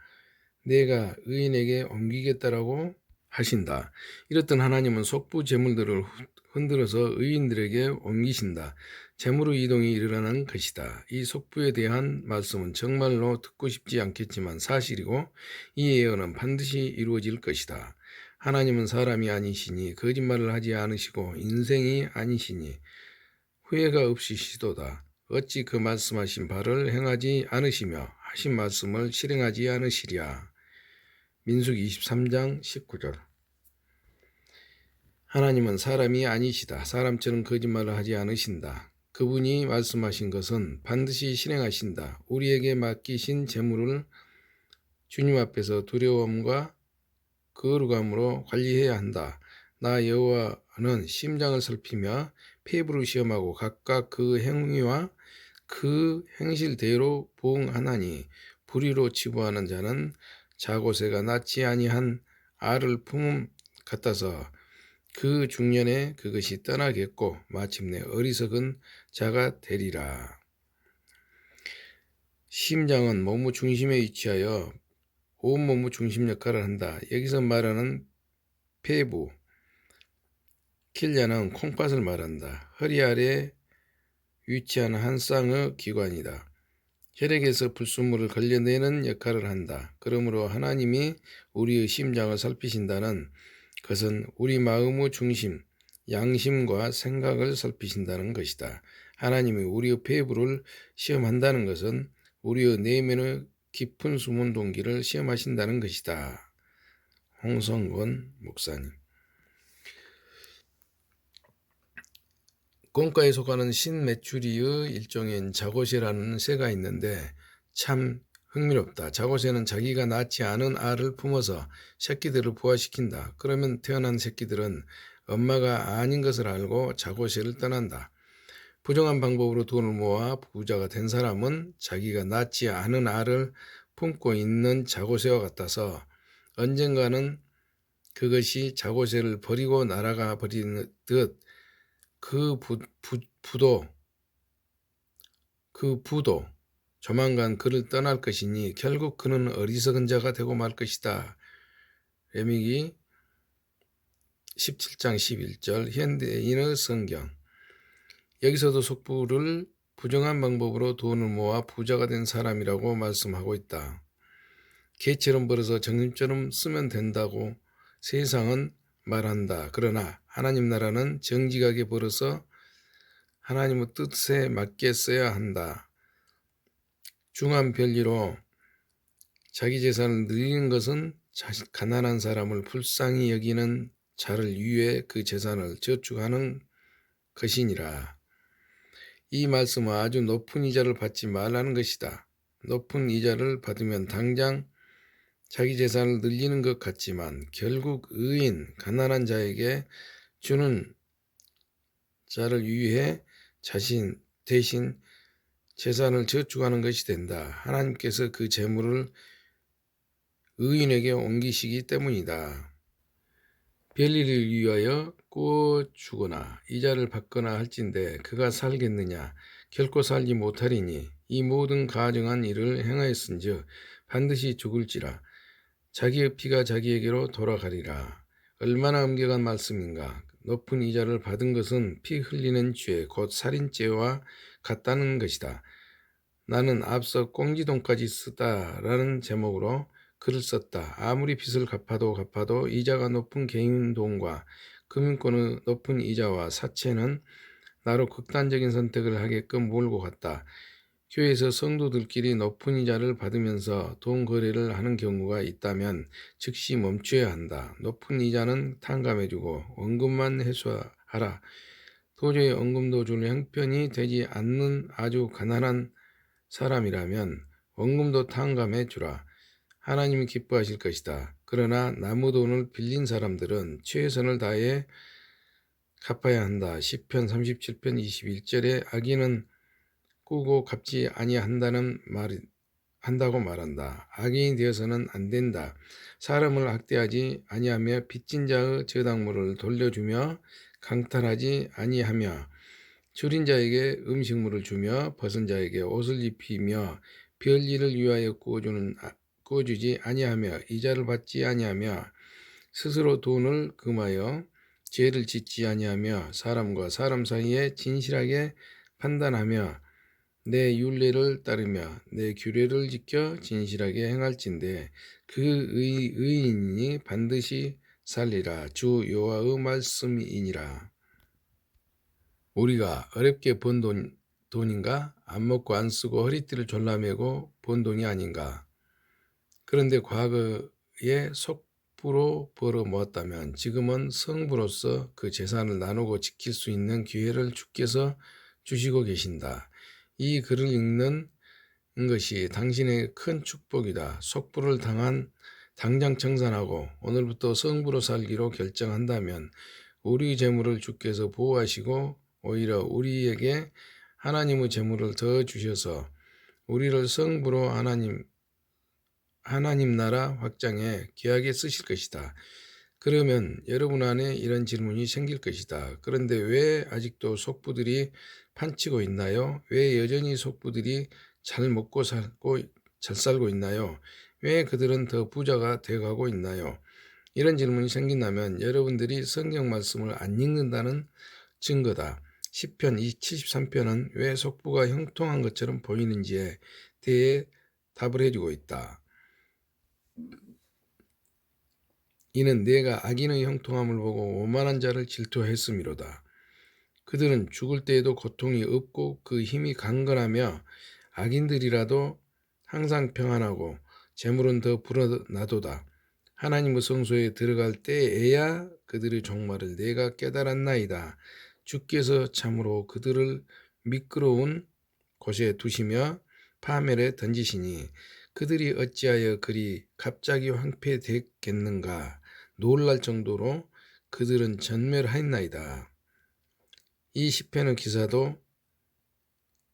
내가 의인에게 옮기겠다라고 하신다. 이렇듯 하나님은 속부 재물들을 흔들어서 의인들에게 옮기신다. 재물의 이동이 일어나는 것이다. 이 속부에 대한 말씀은 정말로 듣고 싶지 않겠지만 사실이고 이 예언은 반드시 이루어질 것이다. 하나님은 사람이 아니시니 거짓말을 하지 않으시고 인생이 아니시니 후회가 없으시도다. 어찌 그 말씀하신 바를 행하지 않으시며 하신 말씀을 실행하지 않으시랴. 민수기 23장 19절. 하나님은 사람이 아니시다. 사람처럼 거짓말을 하지 않으신다. 그분이 말씀하신 것은 반드시 실행하신다. 우리에게 맡기신 재물을 주님 앞에서 두려움과 거룩함으로 관리해야 한다. 나 여호와는 심장을 살피며 폐부를 시험하고 각각 그 행위와 그 행실대로 보응하나니 불의로 치부하는 자는 자고새가 낳지 아니한 알을 품음 같아서 그 중년에 그것이 떠나겠고 마침내 어리석은 자가 되리라. 심장은 몸의 중심에 위치하여 온몸의 중심 역할을 한다. 여기서 말하는 폐부, 킬냐는 콩팥을 말한다. 허리 아래 위치한 한 쌍의 기관이다. 혈액에서 불순물을 걸려내는 역할을 한다. 그러므로 하나님이 우리의 심장을 살피신다는 것은 우리 마음의 중심, 양심과 생각을 살피신다는 것이다. 하나님이 우리의 폐부를 시험한다는 것은 우리의 내면의 깊은 숨은 동기를 시험하신다는 것이다. 홍성권 목사님. 곰과에 속하는 신메추리의 일종인 자고새라는 새가 있는데 참 흥미롭다. 자고새는 자기가 낳지 않은 알을 품어서 새끼들을 부화시킨다. 그러면 태어난 새끼들은 엄마가 아닌 것을 알고 자고새를 떠난다. 부정한 방법으로 돈을 모아 부자가 된 사람은 자기가 낳지 않은 알을 품고 있는 자고새와 같아서 언젠가는 그것이 자고새를 버리고 날아가 버리듯 그 부도 조만간 그를 떠날 것이니 결국 그는 어리석은 자가 되고 말 것이다. 레위기 17장 11절 현대인의 성경. 여기서도 속부를 부정한 방법으로 돈을 모아 부자가 된 사람이라고 말씀하고 있다. 개처럼 벌어서 정심처럼 쓰면 된다고 세상은 말한다. 그러나 하나님 나라는 정직하게 벌어서 하나님의 뜻에 맞게 써야 한다. 중한 별리로 자기 재산을 늘리는 것은 가난한 사람을 불쌍히 여기는 자를 위해 그 재산을 저축하는 것이니라. 이 말씀은 아주 높은 이자를 받지 말라는 것이다. 높은 이자를 받으면 당장 자기 재산을 늘리는 것 같지만 결국 의인, 가난한 자에게 주는 자를 위해 자신 대신 재산을 저축하는 것이 된다. 하나님께서 그 재물을 의인에게 옮기시기 때문이다. 별일을 위하여 꾸어주거나 이자를 받거나 할진대 그가 살겠느냐? 결코 살지 못하리니 이 모든 가증한 일을 행하였은즉 반드시 죽을지라. 자기의 피가 자기에게로 돌아가리라. 얼마나 엄격한 말씀인가. 높은 이자를 받은 것은 피 흘리는 죄, 곧 살인죄와 같다는 것이다. 나는 앞서 꽁지돈까지 쓰다라는 제목으로 글을 썼다. 아무리 빚을 갚아도 이자가 높은 개인돈과 금융권의 높은 이자와 사채는 나로 극단적인 선택을 하게끔 몰고 갔다. 교회에서 성도들끼리 높은 이자를 받으면서 돈 거래를 하는 경우가 있다면 즉시 멈춰야 한다. 높은 이자는 탕감해주고 원금만 회수하라. 도저히 원금도 줄 형편이 되지 않는 아주 가난한 사람이라면 원금도 탕감해주라. 하나님이 기뻐하실 것이다. 그러나 남의 돈을 빌린 사람들은 최선을 다해 갚아야 한다. 시편 37편 21절에 악인은 꾸고 갚지 한다고 말한다. 악인이 되어서는 안 된다. 사람을 학대하지 아니하며 빚진 자의 저당물을 돌려주며 강탈하지 아니하며 줄인 자에게 음식물을 주며 벗은 자에게 옷을 입히며 별일을 위하여 꾸어주지 아니하며 이자를 받지 아니하며 스스로 돈을 금하여 죄를 짓지 아니하며 사람과 사람 사이에 진실하게 판단하며 내 율례를 따르며 내 규례를 지켜 진실하게 행할진대 그 의인이 반드시 살리라. 주 여호와의 말씀이니라. 우리가 어렵게 번 돈인가? 안 먹고 안 쓰고 허리띠를 졸라매고 번 돈이 아닌가? 그런데 과거에 속부로 벌어 모았다면 지금은 성부로서 그 재산을 나누고 지킬 수 있는 기회를 주께서 주시고 계신다. 이 글을 읽는 것이 당신의 큰 축복이다. 속부를 당장 청산하고 오늘부터 성부로 살기로 결정한다면 우리 재물을 주께서 보호하시고 오히려 우리에게 하나님의 재물을 더 주셔서 우리를 성부로 하나님 나라 확장에 귀하게 쓰실 것이다. 그러면 여러분 안에 이런 질문이 생길 것이다. 그런데 왜 아직도 속부들이 판치고 있나요? 왜 여전히 속부들이 잘 먹고 잘 살고 있나요? 왜 그들은 더 부자가 되어가고 있나요? 이런 질문이 생긴다면 여러분들이 성경 말씀을 안 읽는다는 증거다. 시편 73편은 왜 속부가 형통한 것처럼 보이는지에 대해 답을 해주고 있다. 이는 내가 악인의 형통함을 보고 오만한 자를 질투했음이로다. 그들은 죽을 때에도 고통이 없고 그 힘이 강건하며 악인들이라도 항상 평안하고 재물은 더 불어나도다. 하나님의 성소에 들어갈 때에야 그들의 종말을 내가 깨달았나이다. 주께서 참으로 그들을 미끄러운 곳에 두시며 파멸에 던지시니 그들이 어찌하여 그리 갑자기 황폐되겠는가. 놀랄 정도로 그들은 전멸하였나이다. 이 시편의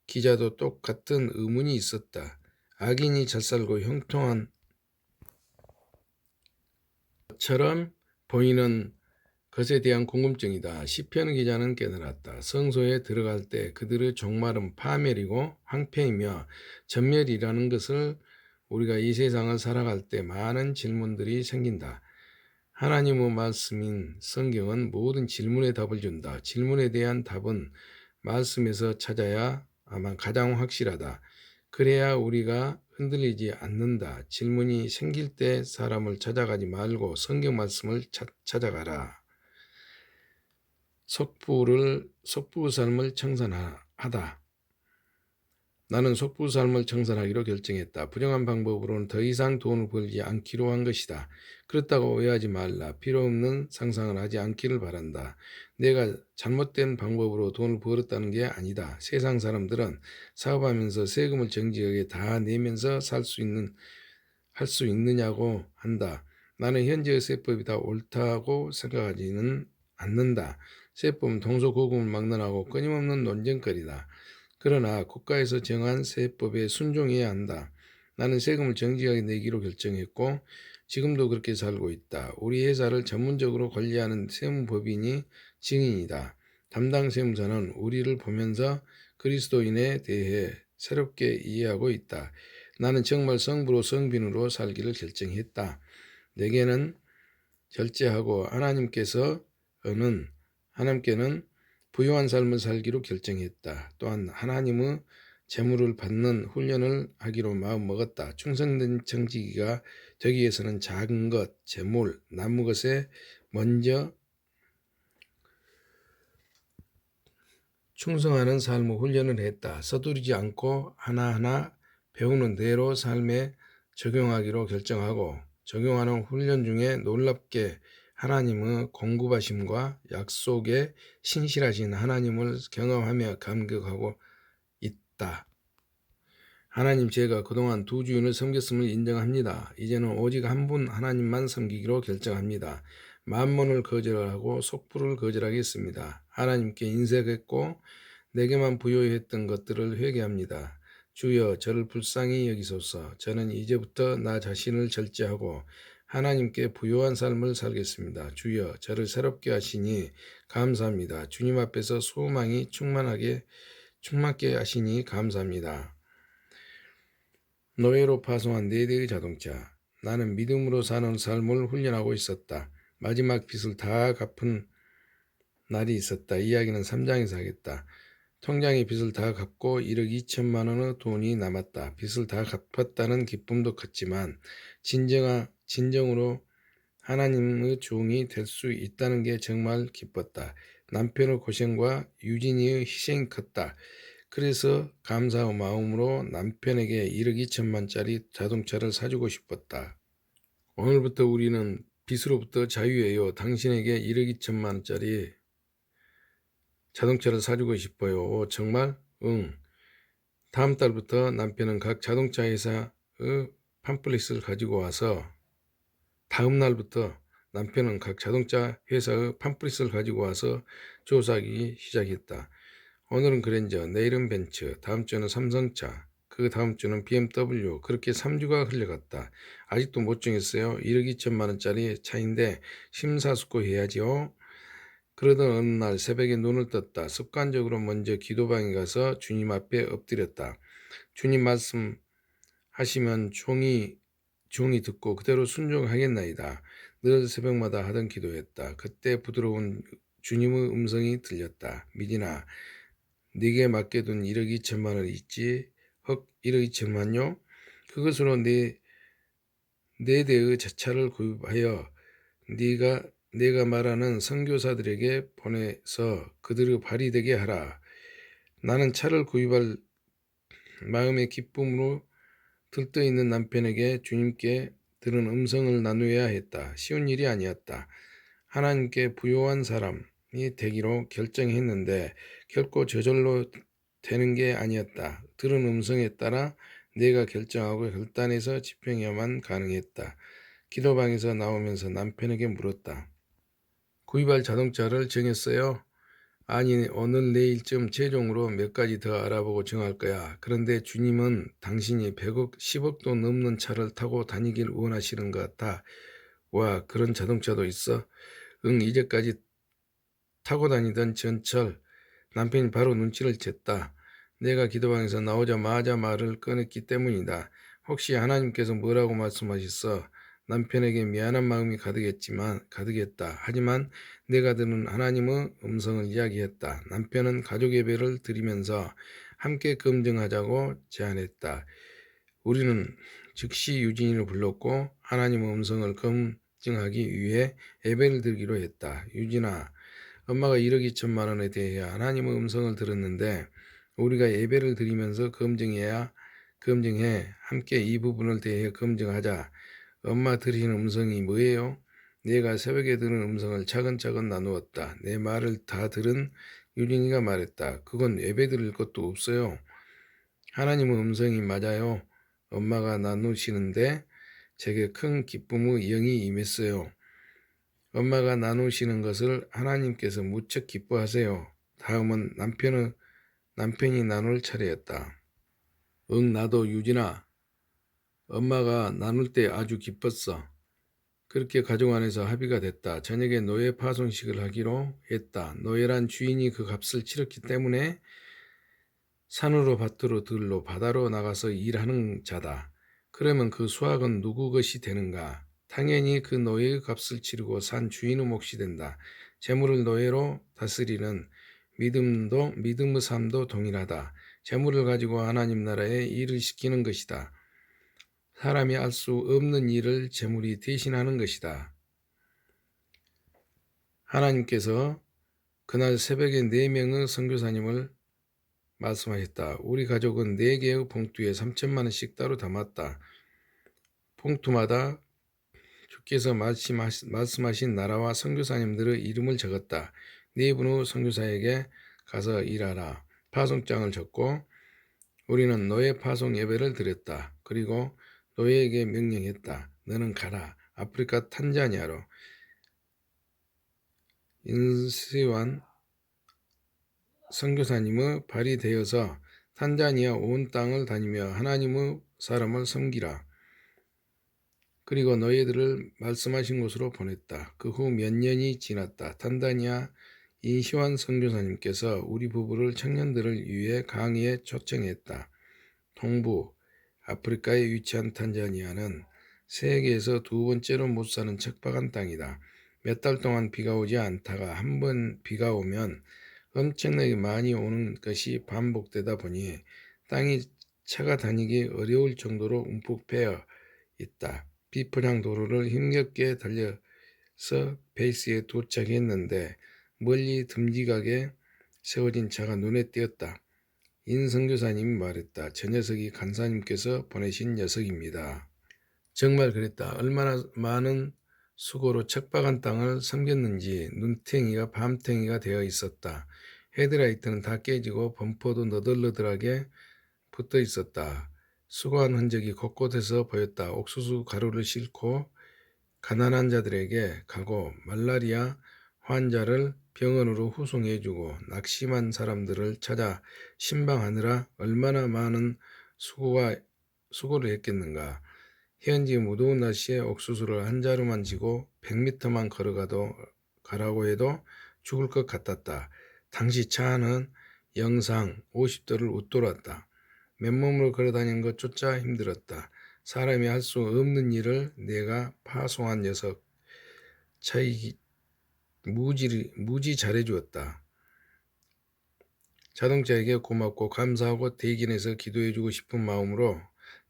기자도 똑같은 의문이 있었다. 악인이 잘 살고 형통한 것처럼 보이는 것에 대한 궁금증이다. 시편 기자는 깨달았다. 성소에 들어갈 때 그들의 종말은 파멸이고 황폐이며 전멸이라는 것을 우리가 이 세상을 살아갈 때 많은 질문들이 생긴다. 하나님의 말씀인 성경은 모든 질문에 답을 준다. 질문에 대한 답은 말씀에서 찾아야 아마 가장 확실하다. 그래야 우리가 흔들리지 않는다. 질문이 생길 때 사람을 찾아가지 말고 성경 말씀을 찾아가라. 속부 삶을 청산하다. 나는 속부 삶을 청산하기로 결정했다. 부정한 방법으로는 더 이상 돈을 벌지 않기로 한 것이다. 그렇다고 오해하지 말라. 필요 없는 상상을 하지 않기를 바란다. 내가 잘못된 방법으로 돈을 벌었다는 게 아니다. 세상 사람들은 사업하면서 세금을 정직하게 다 내면서 할 수 있느냐고 한다. 나는 현재의 세법이 다 옳다고 생각하지는 않는다. 세법은 동서고금을 막론하고 끊임없는 논쟁거리다. 그러나 국가에서 정한 세법에 순종해야 한다. 나는 세금을 정직하게 내기로 결정했고 지금도 그렇게 살고 있다. 우리 회사를 전문적으로 관리하는 세무법인이 증인이다. 담당 세무사는 우리를 보면서 그리스도인에 대해 새롭게 이해하고 있다. 나는 정말 성부로 성빈으로 살기를 결정했다. 내게는 절제하고 하나님께는 부유한 삶을 살기로 결정했다. 또한 하나님의 재물을 받는 훈련을 하기로 마음먹었다. 충성된 청지기가 되기 위해서는 작은 것, 재물, 남은 것에 먼저 충성하는 삶의 훈련을 했다. 서두르지 않고 하나하나 배우는 대로 삶에 적용하기로 결정하고 적용하는 훈련 중에 놀랍게 하나님의 공급하심과 약속에 신실하신 하나님을 경험하며 감격하고 있다. 하나님, 제가 그동안 두 주인을 섬겼음을 인정합니다. 이제는 오직 한 분 하나님만 섬기기로 결정합니다. 만몬을 거절하고 속부를 거절하겠습니다. 하나님께 인색했고 내게만 부여했던 것들을 회개합니다. 주여, 저를 불쌍히 여기소서. 저는 이제부터 나 자신을 절제하고 하나님께 부요한 삶을 살겠습니다. 주여, 저를 새롭게 하시니 감사합니다. 주님 앞에서 소망이 충만케 하시니 감사합니다. 노예로 파송한 4대의 자동차. 나는 믿음으로 사는 삶을 훈련하고 있었다. 마지막 빚을 다 갚은 날이 있었다. 이야기는 3장에서 하겠다. 통장의 빚을 다 갚고 1억 2천만 원의 돈이 남았다. 빚을 다 갚았다는 기쁨도 컸지만 진정으로 하나님의 종이 될 수 있다는 게 정말 기뻤다. 남편의 고생과 유진이의 희생이 컸다. 그래서 감사의 마음으로 남편에게 1억 2천만짜리 자동차를 사주고 싶었다. 오늘부터 우리는 빚으로부터 자유예요. 당신에게 1억 2천만 원짜리 자동차를 사주고 싶어요. 오, 정말? 응. 다음 달부터 남편은 각 자동차 회사의 팜플릿을 가지고 와서 다음 날부터 남편은 각 자동차 회사의 팜플릿을 가지고 와서 조사하기 시작했다. 오늘은 그랜저, 내일은 벤츠, 다음 주는 삼성차, 그 다음 주는 BMW. 그렇게 3주가 흘러갔다. 아직도 못 정했어요. 1억 2천만 원짜리 차인데 심사숙고해야지요. 그러던 어느 날 새벽에 눈을 떴다. 습관적으로 먼저 기도방에 가서 주님 앞에 엎드렸다. 주님 말씀하시면 종이 듣고 그대로 순종하겠나이다. 늘 새벽마다 하던 기도였다. 그때 부드러운 주님의 음성이 들렸다. 미진아, 네게 맡겨둔 1억 2천만 원이 있지. 헉, 1억 2천만요? 그것으로 네 대의 차를 구입하여 내가 말하는 선교사들에게 보내서 그들의 발이 되게 하라. 나는 차를 구입할 마음의 기쁨으로 들떠있는 남편에게 주님께 들은 음성을 나누어야 했다. 쉬운 일이 아니었다. 하나님께 부요한 사람이 되기로 결정했는데 결코 저절로 되는 게 아니었다. 들은 음성에 따라 내가 결정하고 결단해서 집행해야만 가능했다. 기도방에서 나오면서 남편에게 물었다. 구입할 자동차를 정했어요? 아니, 오늘 내일쯤 최종으로 몇 가지 더 알아보고 정할 거야. 그런데 주님은 당신이 100억, 10억도 넘는 차를 타고 다니길 원하시는 것 같아. 와, 그런 자동차도 있어? 응, 이제까지 타고 다니던 전철. 남편이 바로 눈치를 챘다. 내가 기도방에서 나오자마자 말을 꺼냈기 때문이다. 혹시 하나님께서 뭐라고 말씀하셨어? 남편에게 미안한 마음이 가득했다. 하지만 내가 들은 하나님의 음성을 이야기했다. 남편은 가족 예배를 드리면서 함께 검증하자고 제안했다. 우리는 즉시 유진이를 불렀고 하나님의 음성을 검증하기 위해 예배를 드리기로 했다. 유진아, 엄마가 1억 2천만 원에 대해 하나님의 음성을 들었는데 우리가 예배를 드리면서 검증해 함께 이 부분을 대해 검증하자. 엄마 들으시는 음성이 뭐예요? 내가 새벽에 들은 음성을 차근차근 나누었다. 내 말을 다 들은 유진이가 말했다. 그건 예배 드릴 것도 없어요. 하나님의 음성이 맞아요. 엄마가 나누시는데 제게 큰 기쁨의 영이 임했어요. 엄마가 나누시는 것을 하나님께서 무척 기뻐하세요. 다음은 남편이 나눌 차례였다. 응, 나도 유진아. 엄마가 나눌 때 아주 기뻤어. 그렇게 가족 안에서 합의가 됐다. 저녁에 노예 파송식을 하기로 했다. 노예란 주인이 그 값을 치렀기 때문에 산으로 밭으로 들로 바다로 나가서 일하는 자다. 그러면 그 수확은 누구 것이 되는가? 당연히 그 노예의 값을 치르고 산 주인의 몫이 된다. 재물을 노예로 다스리는 믿음의 삶도 동일하다. 재물을 가지고 하나님 나라에 일을 시키는 것이다. 사람이 알 수 없는 일을 재물이 대신하는 것이다. 하나님께서 그날 새벽에 4명의 선교사님을 말씀하셨다. 우리 가족은 4개의 봉투에 3천만 원씩 따로 담았다. 봉투마다 주께서 말씀하신 나라와 선교사님들의 이름을 적었다. 4분의 선교사에게 가서 일하라. 파송장을 적고 우리는 노예 파송 예배를 드렸다. 그리고 노예에게 명령했다. 너는 가라. 아프리카 탄자니아로. 인시완 선교사님의 발이 되어서 탄자니아 온 땅을 다니며 하나님의 사람을 섬기라. 그리고 너희들을 말씀하신 곳으로 보냈다. 그 후 몇 년이 지났다. 탄자니아 인시완 선교사님께서 우리 부부를 청년들을 위해 강의에 초청했다. 동부 아프리카에 위치한 탄자니아는 세계에서 2번째로 못 사는 척박한 땅이다. 몇 달 동안 비가 오지 않다가 한 번 비가 오면 엄청나게 많이 오는 것이 반복되다 보니 땅이 차가 다니기 어려울 정도로 움푹 패여 있다. 비포장 도로를 힘겹게 달려서 베이스에 도착했는데 멀리 듬직하게 세워진 차가 눈에 띄었다. 인 선교사님이 말했다. 저 녀석이 간사님께서 보내신 녀석입니다. 정말 그랬다. 얼마나 많은 수고로 척박한 땅을 섬겼는지 눈탱이가 밤탱이가 되어 있었다. 헤드라이트는 다 깨지고 범퍼도 너덜너덜하게 붙어 있었다. 수고한 흔적이 곳곳에서 보였다. 옥수수 가루를 싣고 가난한 자들에게 가고 말라리아 환자를 병원으로 후송해주고 낙심한 사람들을 찾아 신방하느라 얼마나 많은 수고를 했겠는가. 현지 무더운 날씨에 옥수수를 한 자루만 지고 100m만 가라고 해도 죽을 것 같았다. 당시 차 안은 영상 50도를 웃돌았다. 맨몸으로 걸어다니는 것조차 힘들었다. 사람이 할 수 없는 일을 내가 파송한 녀석 차이 무지 잘해주었다. 자동차에게 고맙고 감사하고 대기내서 기도해주고 싶은 마음으로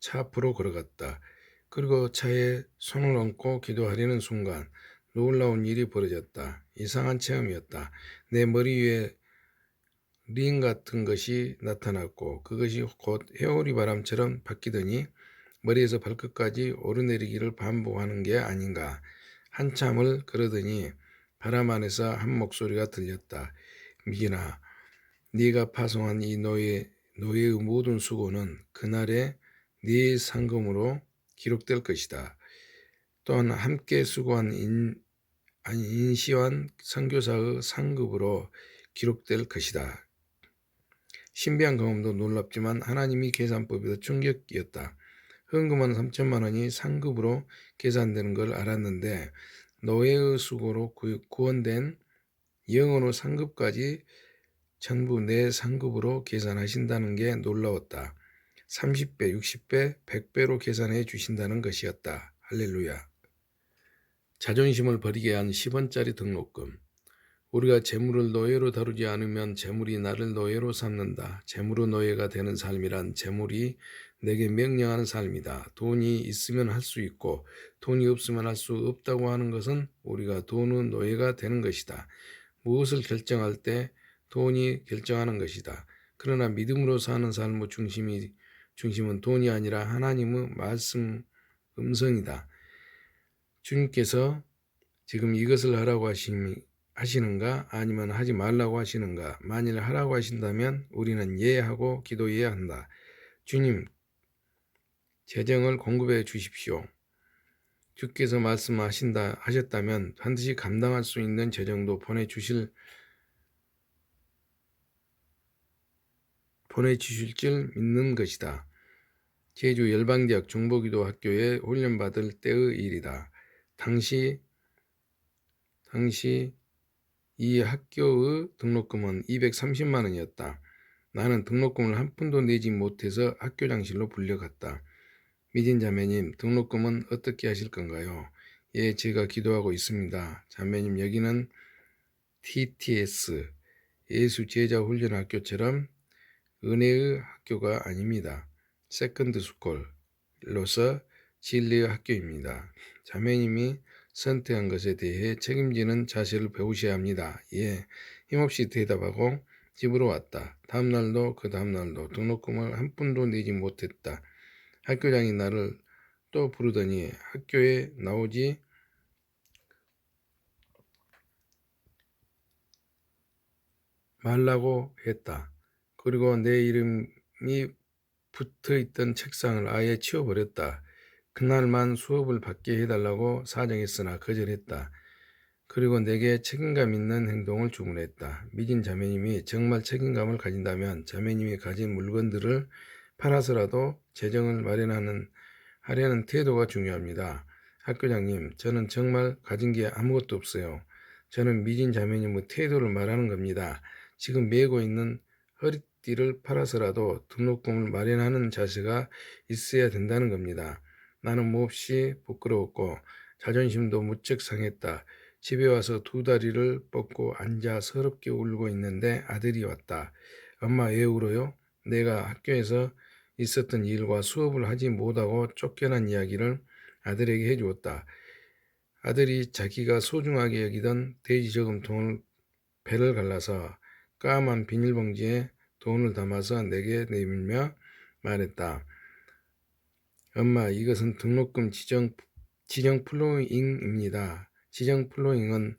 차 앞으로 걸어갔다. 그리고 차에 손을 얹고 기도하려는 순간 놀라운 일이 벌어졌다. 이상한 체험이었다. 내 머리 위에 링 같은 것이 나타났고 그것이 곧 회오리 바람처럼 바뀌더니 머리에서 발끝까지 오르내리기를 반복하는 게 아닌가. 한참을 그러더니 바람 안에서 한 목소리가 들렸다. 미진아, 네가 파송한 이 노예의 모든 수고는 그날의 네 상금으로 기록될 것이다. 또한 함께 수고한 인시완 선교사의 상급으로 기록될 것이다. 신비한 경험도 놀랍지만 하나님이 계산법이 충격이었다. 헌금한 3천만 원이 상급으로 계산되는 걸 알았는데 노예의 수고로 구원된 영혼의 상급까지 전부 내 상급으로 계산하신다는 게 놀라웠다. 30배, 60배, 100배로 계산해 주신다는 것이었다. 할렐루야. 자존심을 버리게 한 10원짜리 등록금. 우리가 재물을 노예로 다루지 않으면 재물이 나를 노예로 삼는다. 재물의 노예가 되는 삶이란 재물이 내게 명령하는 삶이다. 돈이 있으면 할 수 있고 돈이 없으면 할 수 없다고 하는 것은 우리가 돈의 노예가 되는 것이다. 무엇을 결정할 때 돈이 결정하는 것이다. 그러나 믿음으로 사는 삶의 중심은 돈이 아니라 하나님의 말씀 음성이다. 주님께서 지금 이것을 하라고 하시는가 아니면 하지 말라고 하시는가? 만일 하라고 하신다면 우리는 예하고 기도해야 한다. 주님, 재정을 공급해 주십시오. 주께서 하셨다면 반드시 감당할 수 있는 재정도 보내주실 줄 믿는 것이다. 제주 열방대학 중보기도학교에 훈련받을 때의 일이다. 당시 이 학교의 등록금은 230만 원이었다. 나는 등록금을 한 푼도 내지 못해서 학교장실로 불려갔다. 미진 자매님, 등록금은 어떻게 하실 건가요? 예, 제가 기도하고 있습니다. 자매님, 여기는 TTS, 예수제자훈련학교처럼 은혜의 학교가 아닙니다. 세컨드 스쿨로서 진리의 학교입니다. 자매님이 선택한 것에 대해 책임지는 자세를 배우셔야 합니다. 예, 힘없이 대답하고 집으로 왔다. 다음날도 그 다음날도 등록금을 한 푼도 내지 못했다. 학교장이 나를 또 부르더니 학교에 나오지 말라고 했다. 그리고 내 이름이 붙어있던 책상을 아예 치워버렸다. 그날만 수업을 받게 해달라고 사정했으나 거절했다. 그리고 내게 책임감 있는 행동을 주문했다. 미진 자매님이 정말 책임감을 가진다면 자매님이 가진 물건들을 팔아서라도 재정을 하려는 태도가 중요합니다. 학교장님, 저는 정말 가진 게 아무것도 없어요. 저는 미진 자매님의 태도를 말하는 겁니다. 지금 메고 있는 허리띠를 팔아서라도 등록금을 마련하는 자세가 있어야 된다는 겁니다. 나는 몹시 부끄러웠고 자존심도 무척 상했다. 집에 와서 두 다리를 뻗고 앉아 서럽게 울고 있는데 아들이 왔다. 엄마 왜 울어요? 내가 학교에서 있었던 일과 수업을 하지 못하고 쫓겨난 이야기를 아들에게 해주었다. 아들이 자기가 소중하게 여기던 돼지 저금통을 배를 갈라서 까만 비닐봉지에 돈을 담아서 내게 내밀며 말했다. 엄마, 이것은 등록금 지정 플로잉입니다. 지정 플로잉은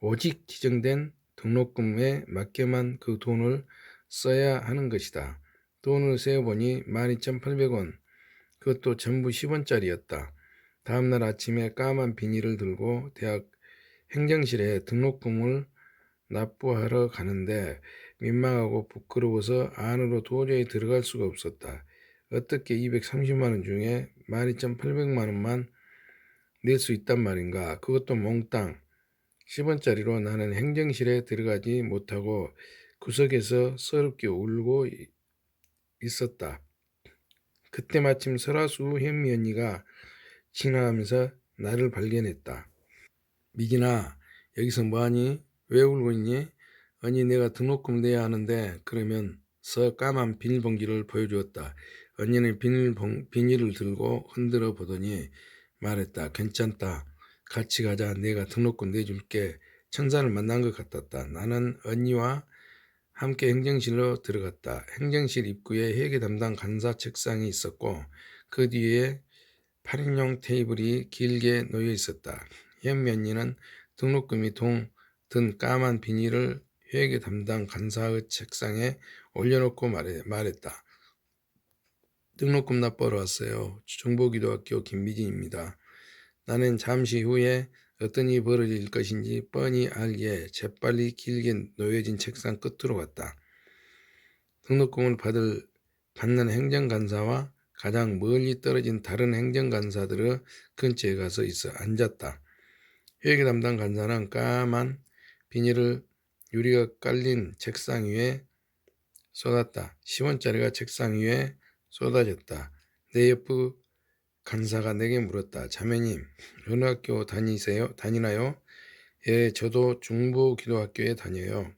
오직 지정된 등록금에 맞게만 그 돈을 써야 하는 것이다. 돈을 세어보니 12,800원, 그것도 전부 10원짜리였다. 다음날 아침에 까만 비닐을 들고 대학 행정실에 등록금을 납부하러 가는데 민망하고 부끄러워서 안으로 도저히 들어갈 수가 없었다. 어떻게 230만 원 중에 12,800만 원만 낼 수 있단 말인가? 그것도 몽땅 10원짜리로 나는 행정실에 들어가지 못하고 구석에서 서럽게 울고 있었다. 그때 마침 설화수 현미 언니가 지나가면서 나를 발견했다. 미진아, 여기서 뭐하니? 왜 울고 있니? 언니, 내가 등록금 내야 하는데. 그러면서 까만 비닐봉지를 보여주었다. 언니는 비닐을 들고 흔들어 보더니 말했다. 괜찮다. 같이 가자. 내가 등록금 내줄게. 천사를 만난 것 같았다. 나는 언니와 함께 행정실로 들어갔다. 행정실 입구에 회계 담당 간사 책상이 있었고 그 뒤에 8인용 테이블이 길게 놓여 있었다. 현미 언니는 등록금이 든 까만 비닐을 회계 담당 간사의 책상에 올려놓고 말했다. 등록금 납부하러 왔어요. 중보기도학교 김미진입니다. 나는 잠시 후에 어떤 일이 벌어질 것인지 뻔히 알기에 재빨리 길게 놓여진 책상 끝으로 갔다. 등록금을 받는 행정간사와 가장 멀리 떨어진 다른 행정간사들의 근처에 가서 있어 앉았다. 회계 담당 간사는 까만 비닐을 유리가 깔린 책상 위에 쏟았다. 10원짜리가 책상 위에 쏟아졌다. 내 옆의 간사가 내게 물었다. 자매님, 어느 학교 다니나요? 예, 저도 중부기도학교에 다녀요.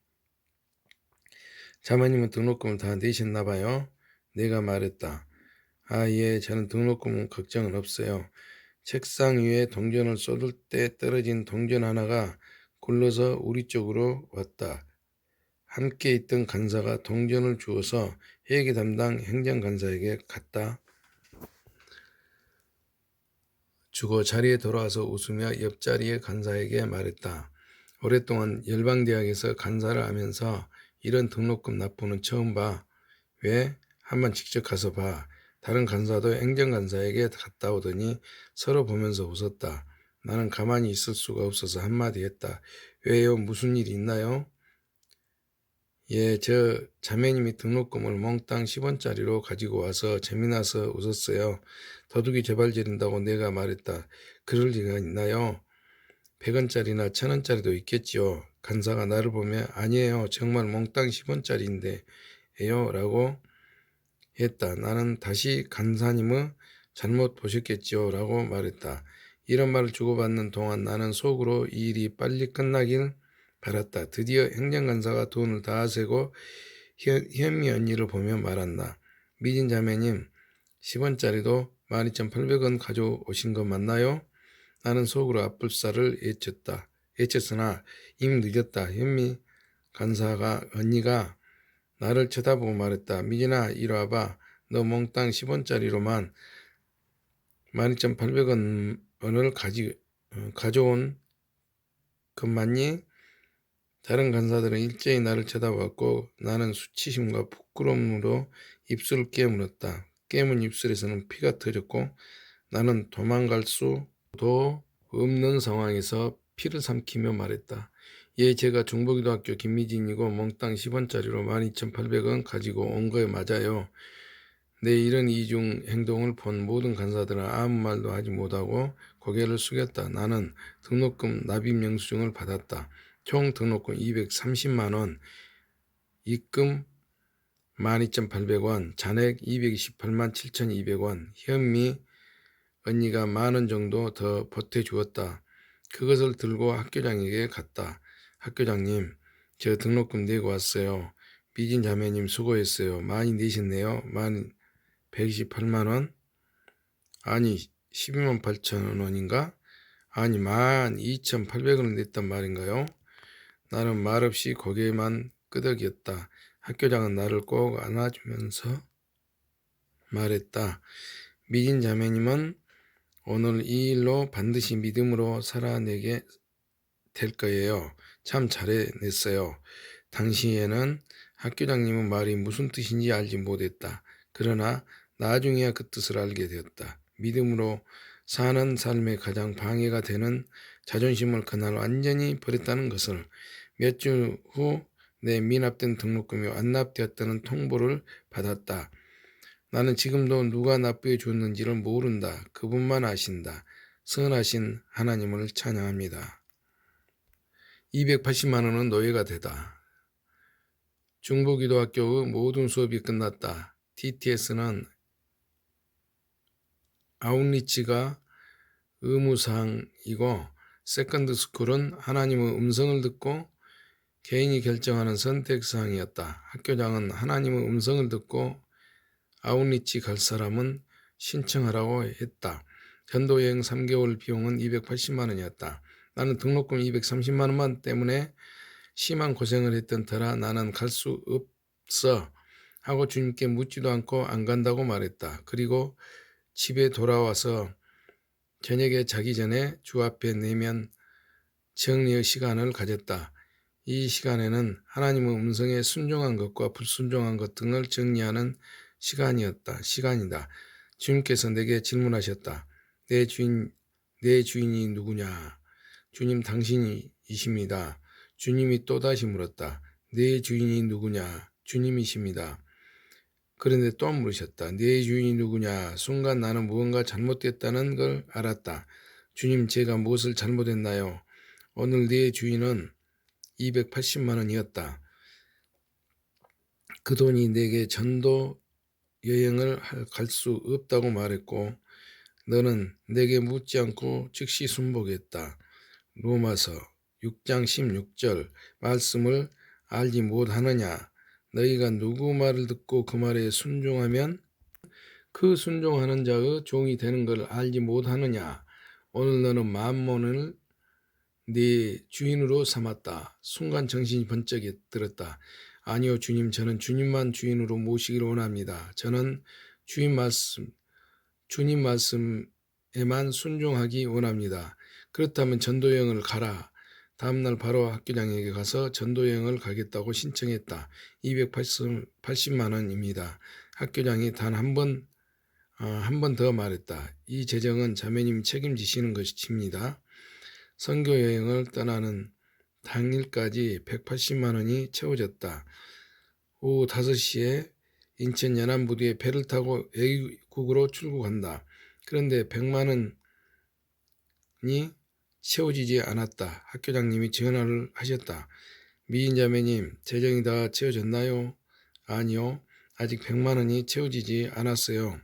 자매님은 등록금을 다 내셨나 봐요? 내가 말했다. 아, 예, 저는 등록금 걱정은 없어요. 책상 위에 동전을 쏟을 때 떨어진 동전 하나가 굴러서 우리 쪽으로 왔다. 함께 있던 간사가 동전을 주어서 회계 담당 행정간사에게 갖다 주고 자리에 돌아와서 웃으며 옆자리의 간사에게 말했다. 오랫동안 열방대학에서 간사를 하면서 이런 등록금 납부는 처음 봐. 왜? 한번 직접 가서 봐. 다른 간사도 행정간사에게 갔다 오더니 서로 보면서 웃었다. 나는 가만히 있을 수가 없어서 한마디 했다. 왜요? 무슨 일 있나요? 예, 저 자매님이 등록금을 몽땅 10원짜리로 가지고 와서 재미나서 웃었어요. 도둑이 재발 지른다고 내가 말했다. 그럴 리가 있나요? 100원짜리나 1000원짜리도 있겠지요. 간사가 나를 보며 아니에요. 정말 몽땅 10원짜리인데요. 라고 했다. 나는 다시 간사님의 잘못 보셨겠지요. 라고 말했다. 이런 말을 주고받는 동안 나는 속으로 이 일이 빨리 끝나길 바랐다. 드디어 행정간사가 돈을 다 세고 현미 언니를 보며 말한다. 미진 자매님, 10원짜리도 12,800원 가져오신 거 맞나요? 나는 속으로 앞불살을 예쳤으나 이미 늦었다. 현미 간사가 언니가 나를 쳐다보고 말했다. 미진아, 이리 와봐. 너 몽땅 10원짜리로만 12,800원을 가져온 것 맞니? 다른 간사들은 일제히 나를 쳐다봤고 나는 수치심과 부끄러움으로 입술을 깨물었다. 깨문 입술에서는 피가 터졌고 나는 도망갈 수도 없는 상황에서 피를 삼키며 말했다. 예, 제가 중부기도학교 김미진이고 몽땅 10원짜리로 12,800원 가지고 온 거에 맞아요. 내 이런 이중 행동을 본 모든 간사들은 아무 말도 하지 못하고 고개를 숙였다. 나는 등록금 납입 영수증을 받았다. 총 등록금 230만 원, 입금 12,800원, 잔액 228만 7,200원, 현미 언니가 10,000원 정도 더 보태주었다. 그것을 들고 학교장에게 갔다. 학교장님, 저 등록금 내고 왔어요. 미진 자매님 수고했어요. 많이 내셨네요. 128만 원? 아니 12만 8천 원인가? 아니 12,800원을 냈단 말인가요? 나는 말없이 고개만 끄덕였다. 학교장은 나를 꼭 안아주면서 말했다. 미진 자매님은 오늘 이 일로 반드시 믿음으로 살아내게 될 거예요. 참 잘해냈어요. 당시에는 학교장님의 말이 무슨 뜻인지 알지 못했다. 그러나 나중에야 그 뜻을 알게 되었다. 믿음으로 사는 삶에 가장 방해가 되는 자존심을 그날 완전히 버렸다는 것을 몇 주 후 내 미납된 등록금이 완납되었다는 통보를 받았다. 나는 지금도 누가 납부해 줬는지를 모른다. 그분만 아신다. 선하신 하나님을 찬양합니다. 280만 원은 노예가 되다. 중부기도학교의 모든 수업이 끝났다. TTS는 아웃리치가 의무사항이고 세컨드 스쿨은 하나님의 음성을 듣고 개인이 결정하는 선택사항이었다. 학교장은 하나님의 음성을 듣고 아웃리치 갈 사람은 신청하라고 했다. 전도여행 3개월 비용은 280만 원이었다. 나는 등록금 230만 원만 때문에 심한 고생을 했던 터라 나는 갈 수 없어 하고 주님께 묻지도 않고 안 간다고 말했다. 그리고 집에 돌아와서 저녁에 자기 전에 주 앞에 내면 정리의 시간을 가졌다. 이 시간에는 하나님의 음성에 순종한 것과 불순종한 것 등을 정리하는 시간이다. 주님께서 내게 질문하셨다. 내 주인이 누구냐? 주님 당신이십니다. 주님이 또다시 물었다. 내 주인이 누구냐? 주님이십니다. 그런데 또 물으셨다. 내 주인이 누구냐? 순간 나는 무언가 잘못됐다는 걸 알았다. 주님, 제가 무엇을 잘못했나요? 오늘 내 주인은 280만 원이었다. 그 돈이 내게 전도 여행을 갈 수 없다고 말했고 너는 내게 묻지 않고 즉시 순복했다. 로마서 6장 16절 말씀을 알지 못하느냐? 너희가 누구 말을 듣고 그 말에 순종하면 그 순종하는 자의 종이 되는 것을 알지 못하느냐? 오늘 너는 만몬을 네 주인으로 삼았다. 순간 정신이 번쩍 들었다. 아니요, 주님, 저는 주님만 주인으로 모시기를 원합니다. 저는 주님 말씀에만 순종하기 원합니다. 그렇다면 전도여행을 가라. 다음날 바로 학교장에게 가서 전도여행을 가겠다고 신청했다. 280만 원입니다. 학교장이 단 한 번 더 말했다. 이 재정은 자매님이 책임지시는 것입니다. 선교여행을 떠나는 당일까지 180만 원이 채워졌다. 오후 5시에 인천 연안부두에 배를 타고 외국으로 출국한다. 그런데 100만 원이 채워지지 않았다. 학교장님이 전화를 하셨다. 미인자매님, 재정이 다 채워졌나요? 아니요. 아직 100만 원이 채워지지 않았어요.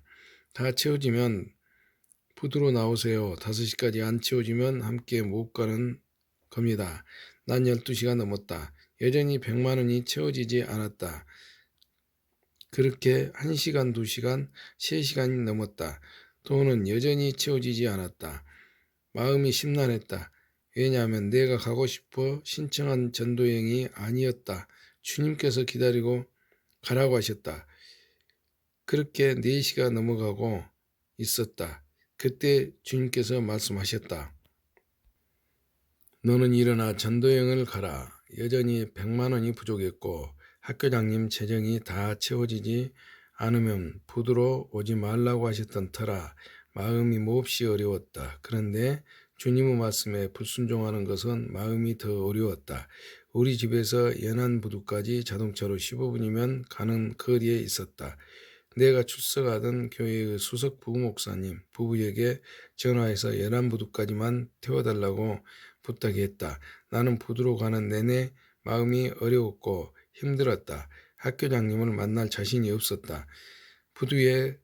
다 채워지면 부두로 나오세요. 5시까지 안 채워지면 함께 못 가는 겁니다. 난 12시가 넘었다. 여전히 100만 원이 채워지지 않았다. 그렇게 1시간, 2시간, 3시간이 넘었다. 돈은 여전히 채워지지 않았다. 마음이 심란했다. 왜냐하면 내가 가고 싶어 신청한 전도여행이 아니었다. 주님께서 기다리고 가라고 하셨다. 그렇게 4시가 넘어가고 있었다. 그때 주님께서 말씀하셨다. 너는 일어나 전도여행을 가라. 여전히 100만 원이 부족했고 학교장님 재정이 다 채워지지 않으면 부두로 오지 말라고 하셨던 터라 마음이 몹시 어려웠다. 그런데 주님의 말씀에 불순종하는 것은 마음이 더 어려웠다. 우리 집에서 연안부두까지 자동차로 15분이면 가는 거리에 있었다. 내가 출석하던 교회의 수석 부목사님 부부에게 전화해서 연안부두까지만 태워달라고 부탁했다. 나는 부두로 가는 내내 마음이 어려웠고 힘들었다. 학교장님을 만날 자신이 없었다. 부두에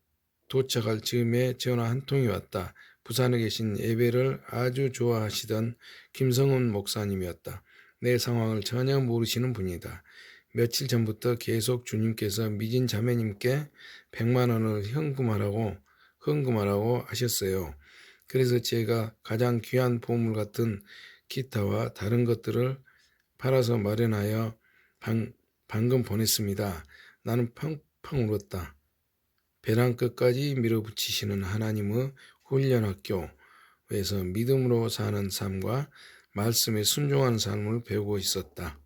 도착할 즈음에 전화 한 통이 왔다. 부산에 계신 예배를 아주 좋아하시던 김성훈 목사님이었다. 내 상황을 전혀 모르시는 분이다. 며칠 전부터 계속 주님께서 미진 자매님께 100만 원을 헌금하라고 하셨어요. 그래서 제가 가장 귀한 보물 같은 기타와 다른 것들을 팔아서 마련하여 방금 보냈습니다. 나는 펑펑 울었다. 벼랑 끝까지 밀어붙이시는 하나님의 훈련학교에서 믿음으로 사는 삶과 말씀에 순종하는 삶을 배우고 있었다.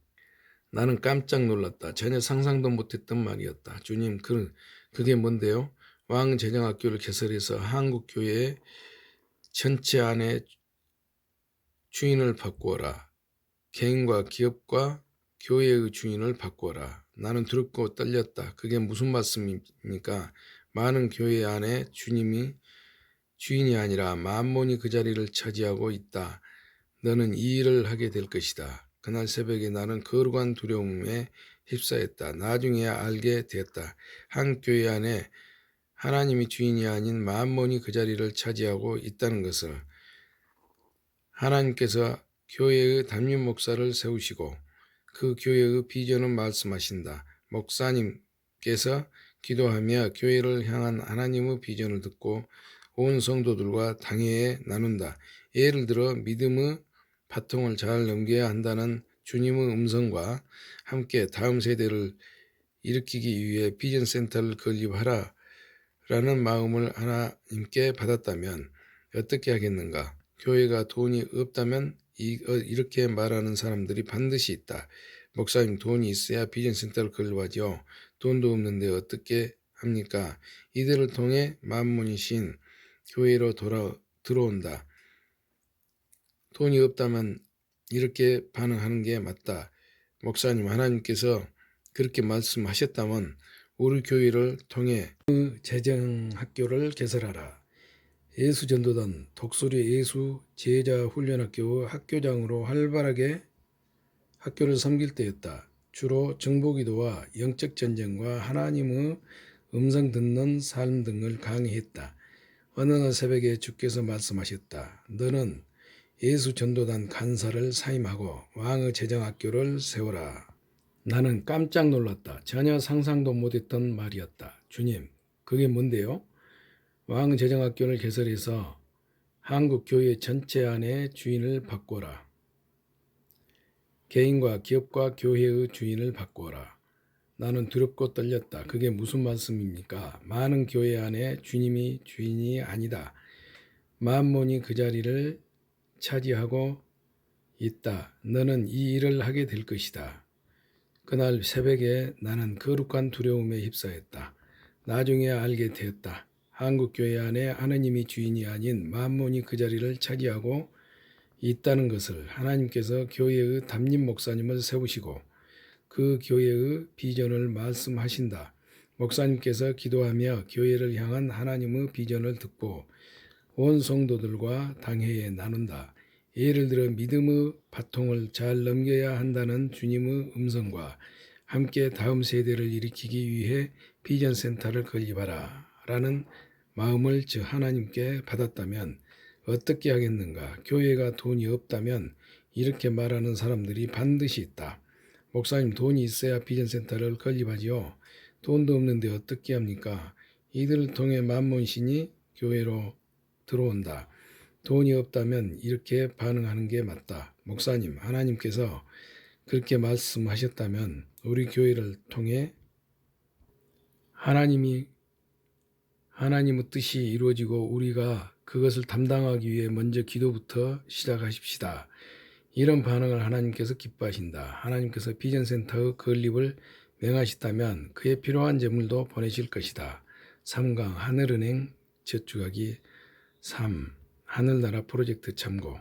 나는 깜짝 놀랐다. 전혀 상상도 못했던 말이었다. 주님, 그게 뭔데요? 왕재정학교를 개설해서 한국교회 전체 안에 주인을 바꾸어라. 개인과 기업과 교회의 주인을 바꾸어라. 나는 두렵고 떨렸다. 그게 무슨 말씀입니까? 많은 교회 안에 주인이 아니라 만몬이 그 자리를 차지하고 있다. 너는 이 일을 하게 될 것이다. 그날 새벽에 나는 거룩한 두려움에 휩싸였다. 나중에야 알게 되었다. 한 교회 안에 하나님이 주인이 아닌 만몬이 그 자리를 차지하고 있다는 것을. 하나님께서 교회의 담임 목사를 세우시고 그 교회의 비전을 말씀하신다. 목사님께서 기도하며 교회를 향한 하나님의 비전을 듣고 온 성도들과 당회에 나눈다. 예를 들어 믿음의 바통을 잘 넘겨야 한다는 주님의 음성과 함께 다음 세대를 일으키기 위해 비전 센터를 건립하라 라는 마음을 하나님께 받았다면 어떻게 하겠는가? 교회가 돈이 없다면 이렇게 말하는 사람들이 반드시 있다. 목사님, 돈이 있어야 비전 센터를 건립하죠. 돈도 없는데 어떻게 합니까? 이들을 통해 만문이신 교회로 들어온다. 돈이 없다면 이렇게 반응하는 게 맞다. 목사님, 하나님께서 그렇게 말씀하셨다면 우리 교회를 통해 그 재정학교를 개설하라. 예수전도단 독수리 예수 제자훈련학교 학교장으로 활발하게 학교를 섬길 때였다. 주로 정보기도와 영적전쟁과 하나님의 음성 듣는 삶 등을 강의했다. 어느 날 새벽에 주께서 말씀하셨다. 너는 예수 전도단 간사를 사임하고 왕의 재정학교를 세워라. 나는 깜짝 놀랐다. 전혀 상상도 못했던 말이었다. 주님, 그게 뭔데요? 왕의 재정학교를 개설해서 한국 교회 전체 안에 주인을 바꿔라. 개인과 기업과 교회의 주인을 바꿔라. 나는 두렵고 떨렸다. 그게 무슨 말씀입니까? 많은 교회 안에 주님이 주인이 아니다. 만몬이 그 자리를 차지하고 있다. 너는 이 일을 하게 될 것이다. 그날 새벽에 나는 거룩한 두려움에 휩싸였다. 나중에 알게 되었다. 한국 교회 안에 하느님이 주인이 아닌 만몬이 그 자리를 차지하고 있다는 것을 하나님께서 교회의 담임 목사님을 세우시고 그 교회의 비전을 말씀하신다. 목사님께서 기도하며 교회를 향한 하나님의 비전을 듣고 온 성도들과 당회에 나눈다. 예를 들어 믿음의 바통을 잘 넘겨야 한다는 주님의 음성과 함께 다음 세대를 일으키기 위해 비전 센터를 건립하라 라는 마음을 저 하나님께 받았다면 어떻게 하겠는가? 교회가 돈이 없다면 이렇게 말하는 사람들이 반드시 있다. 목사님, 돈이 있어야 비전 센터를 건립하지요. 돈도 없는데 어떻게 합니까? 이들을 통해 만몬신이 교회로 들어온다. 돈이 없다면 이렇게 반응하는 게 맞다. 목사님, 하나님께서 그렇게 말씀하셨다면 우리 교회를 통해 하나님의 뜻이 이루어지고 우리가 그것을 담당하기 위해 먼저 기도부터 시작하십시다. 이런 반응을 하나님께서 기뻐하신다. 하나님께서 비전센터의 건립을 명하셨다면 그에 필요한 재물도 보내실 것이다. 3강 하늘은행 저축하기 3. 하늘나라 프로젝트 참고